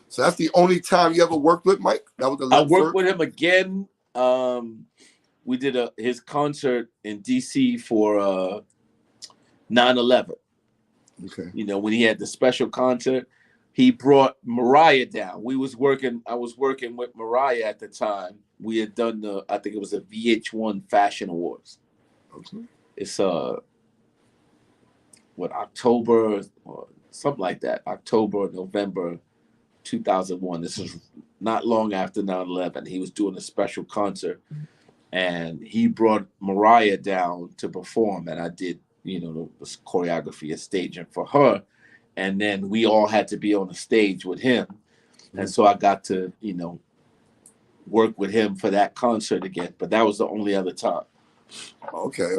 So that's the only time you ever worked with Mike? That was the I left worked first? with him again. We did his concert in DC for 9/11. Okay. You know, when he had the special concert, he brought Mariah down. I was working with Mariah at the time. We had done I think it was a VH1 Fashion Awards. Okay. It's October or something like that. October or November 2001. This is not long after 9/11. He was doing a special concert, and he brought Mariah down to perform, and I did, the choreography and staging for her. And then we all had to be on the stage with him. And so I got to, work with him for that concert again. But that was the only other time. Okay.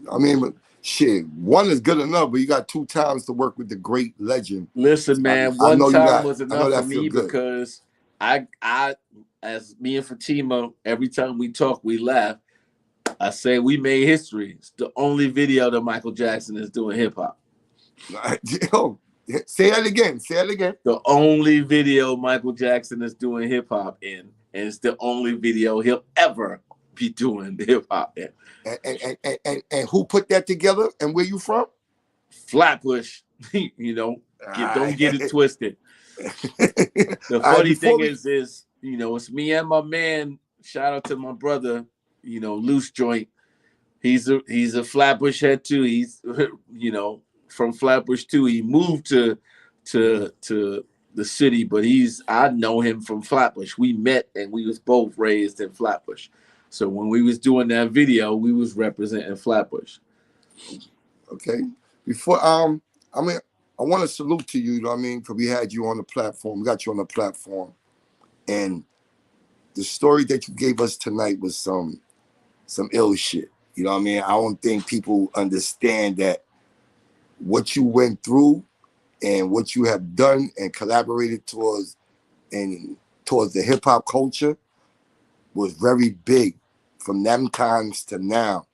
I mean, shit, one is good enough, but you got 2 times to work with the great legend. Listen, man, I one know time was I know enough for that feel me good. because I, as me and Fatima, every time we talk, we laugh. I say we made history. It's the only video that Michael Jackson is doing hip hop. Yo, say that again. The only video Michael Jackson is doing hip hop in, and it's the only video he'll ever be doing hip hop in. And who put that together? And where you from? Flatbush, don't get it twisted. The funny thing is, it's me and my man. Shout out to my brother, Loose Joint. He's a Flatbush head too. He's from Flatbush too. He moved to the city, but I know him from Flatbush. We met and we was both raised in Flatbush. So when we was doing that video, we was representing Flatbush. Okay. Before I want to salute to you, because we had you on the platform. We got you on the platform. And the story that you gave us tonight was some ill shit. You know what I mean? I don't think people understand that what you went through and what you have done and collaborated towards the hip hop culture was very big from them times to now.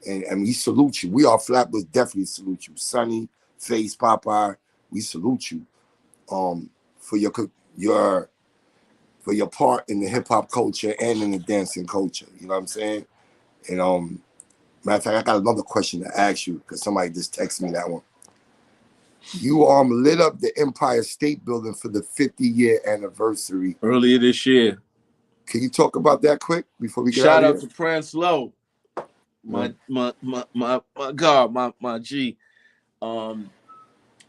And we salute you. We all Flatbush definitely salute you. Sonny, Face, Popeye, we salute you for your part in the hip hop culture and in the dancing culture. You know what I'm saying? And matter of fact, I got another question to ask you because somebody just texted me that one. You lit up the Empire State Building for the 50-year anniversary earlier this year. Can you talk about that quick before we get Shout out out of here? to Prince Low, my God, my G.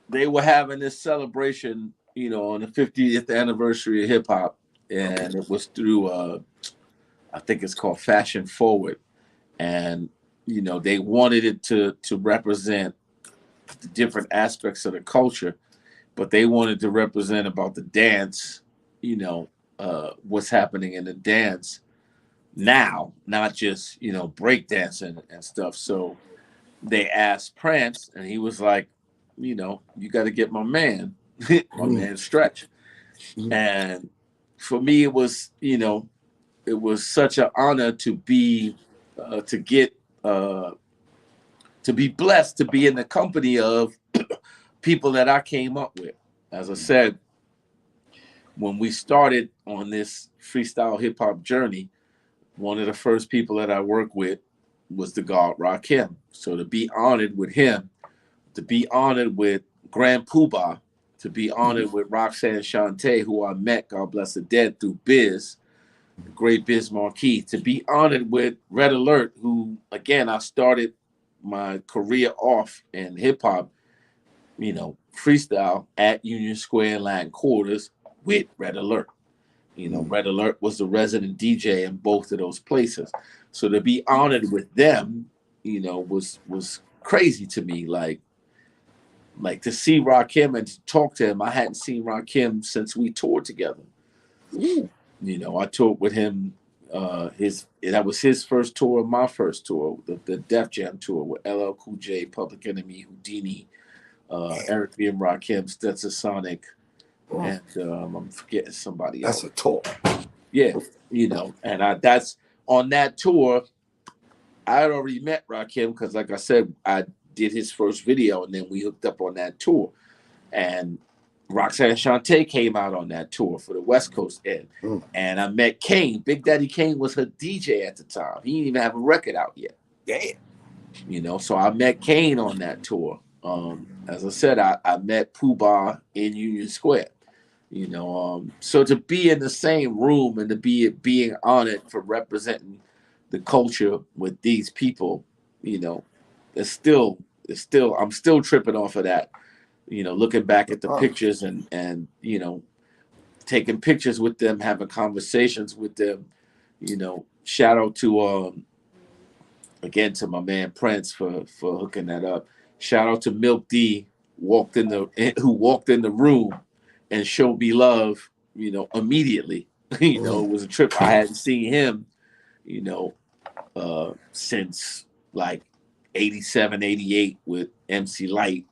They were having this celebration, on the 50th anniversary of hip hop, and it was through I think it's called Fashion Forward, and they wanted it to represent the different aspects of the culture, but they wanted to represent about the dance, what's happening in the dance now, not just break dancing and stuff. So they asked Prince, and he was like, you got to get my man, man Stretch. And for me, it was such an honor to be to be blessed to be in the company of people that I came up with. As I said, when we started on this freestyle hip hop journey, one of the first people that I worked with was the God Rakim. So to be honored with him, to be honored with Grand Poobah, to be honored with Roxanne Shante, who I met, God bless the dead, through Biz, the great Biz Marquis, to be honored with Red Alert, who, again, I started my career off in hip hop, freestyle at Union Square Latin Quarters with Red Alert. Red Alert was the resident DJ in both of those places. So to be honored with them, was crazy to me. Like, like to see Rakim and to talk to him. I hadn't seen Rakim since we toured together. Ooh. You know, I toured with him. That was his first tour, my first tour, the Def Jam tour with LL Cool J, Public Enemy, Houdini, Eric B. and Rakim, Stetson Sonic, and I'm forgetting somebody else. That's a tour. Yeah, you know, and that's on that tour. I had already met Rakim because, like I said, I did his first video, and then we hooked up on that tour. And Roxanne Shante came out on that tour for the West Coast end. And I met Kane. Big Daddy Kane was her DJ at the time. He didn't even have a record out yet. Damn. You know, so I met Kane on that tour. As I said, I met Pooh in Union Square. You know, so to be in the same room and to be being honored for representing the culture with these people, you know, I'm still tripping off of that. You know, looking back at the pictures and you know, taking pictures with them, having conversations with them. You know, shout out to again to my man Prince for hooking that up. Shout out to Milk D who walked in the room and showed me love, you know, immediately. You know, it was a trip. I hadn't seen him, you know, since like 87, 88 with MC Light,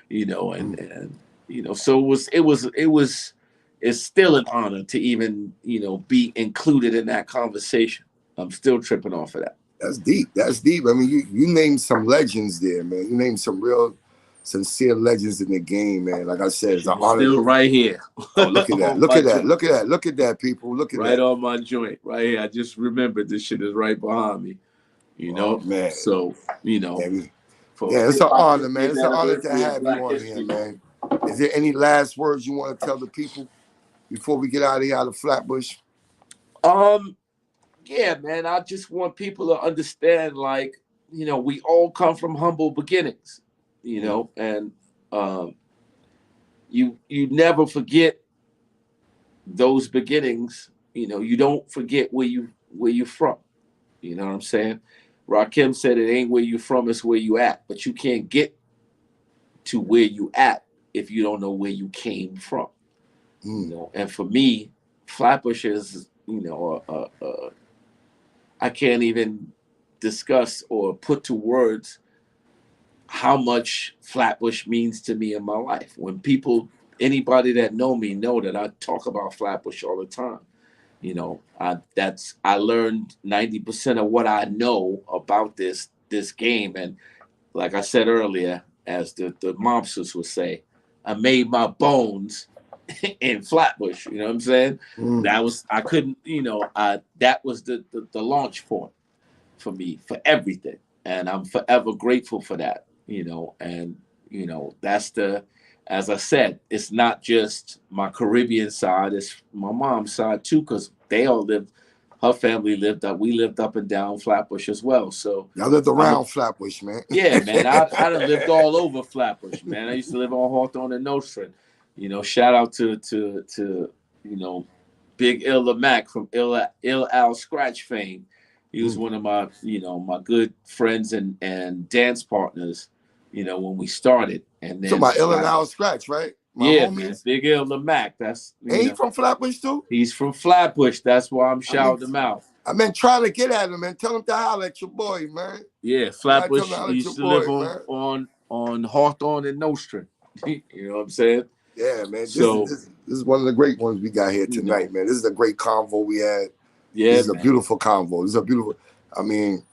you know, and you know, so it's still an honor to even, you know, be included in that conversation. I'm still tripping off of that. That's deep. That's deep. I mean, you named some legends there, man. You named some real sincere legends in the game, man. Like I said, it's an honor. Still right here. Oh, look at that. Look at that. Look at that. Look at that, people. Look at right that. Right on my joint. Right here. I just remembered this shit is right behind me. You know? Man. So, you know. Yeah, it's an honor, man. It's an honor to have you on here, man. Is there any last words you want to tell the people before we get out of here out of Flatbush? Yeah, man. I just want people to understand, like, you know, we all come from humble beginnings, you know, and you never forget those beginnings. You know, you don't forget where you're from. You know what I'm saying? Rakim said it ain't where you from, it's where you at. But you can't get to where you at if you don't know where you came from. You know, and for me, Flatbush is, you know, I can't even discuss or put to words how much Flatbush means to me in my life. When anybody that know me know that I talk about Flatbush all the time. You know, I learned 90% of what I know about this game. And like I said earlier, as the mobsters would say, I made my bones in Flatbush. You know what I'm saying? That was, I couldn't, you know, that was the launch point for me, for everything. And I'm forever grateful for that, you know, and, you know, as I said, it's not just my Caribbean side, it's my mom's side too, because her family we lived up and down Flatbush as well. So y'all lived around Flatbush, man. Yeah, man. I done lived all over Flatbush, man. I used to live on Hawthorne and Nostrand. You know, shout out to you know, Big Ill Lamac from Ill Al Scratch fame. He was one of my, you know, my good friends and dance partners, you know, when we started. And then so my Ill Al Scratch, right? My homies. Man. Big Ill Lamac. That's he from Flatbush too? He's from Flatbush. That's why I'm shouting him out. I've been trying to get at him and tell him to holler at your boy, man. Yeah, Flatbush used to live on Hawthorne and Nostrand. You know what I'm saying? Yeah, man. This is one of the great ones we got here tonight, man. This is a great convo we had. Yeah, this is a beautiful convo. This is a beautiful. I mean,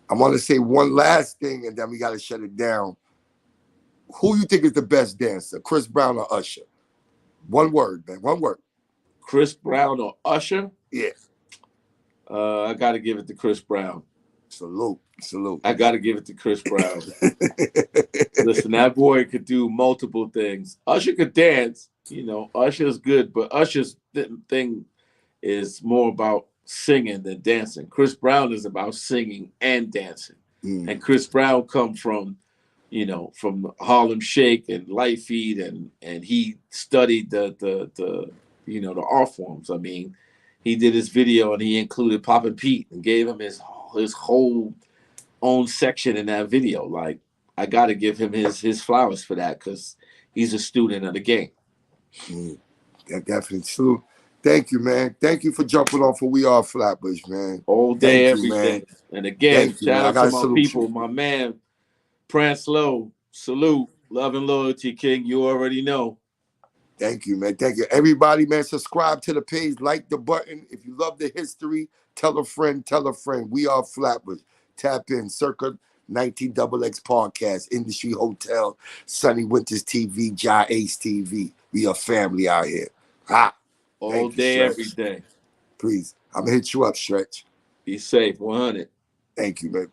I want to say one last thing, and then we got to shut it down. Who you think is the best dancer, Chris Brown or Usher? One word, man. One word. Chris Brown or Usher? Yeah. I got to give it to Chris Brown. Salute. I got to give it to Chris Brown. Listen, that boy could do multiple things. Usher could dance. You know, Usher's good, but Usher's thing is more about singing than dancing. Chris Brown is about singing and dancing. And Chris Brown come from, you know, from Harlem Shake and Light Feed, and he studied the you know, the art forms. I mean, he did his video and he included Poppin' Pete and gave him his whole own section in that video. Like, I got to give him his flowers for that because he's a student of the game. That definitely true. Thank you, man. Thank you for jumping on for We Are Flatbush, man. All day, Thank you, every man. day. And again, Thank you, shout man. I out to gotta my salute people, you. my man, Prance Low. Salute. Love and loyalty, King. You already know. Thank you, man. Thank you. Everybody, man, subscribe to the page, like the button. If you love the history, tell a friend, tell a friend. We Are Flatbush. Tap in, circa 19XX Podcast, Industry Hotel, Sunny Winters TV, Jai Ace TV. We are family out here. Ha! All Thank you, day, Stretch. every day. Please. I'm going to hit you up, Stretch. Be safe. 100. Thank you, man.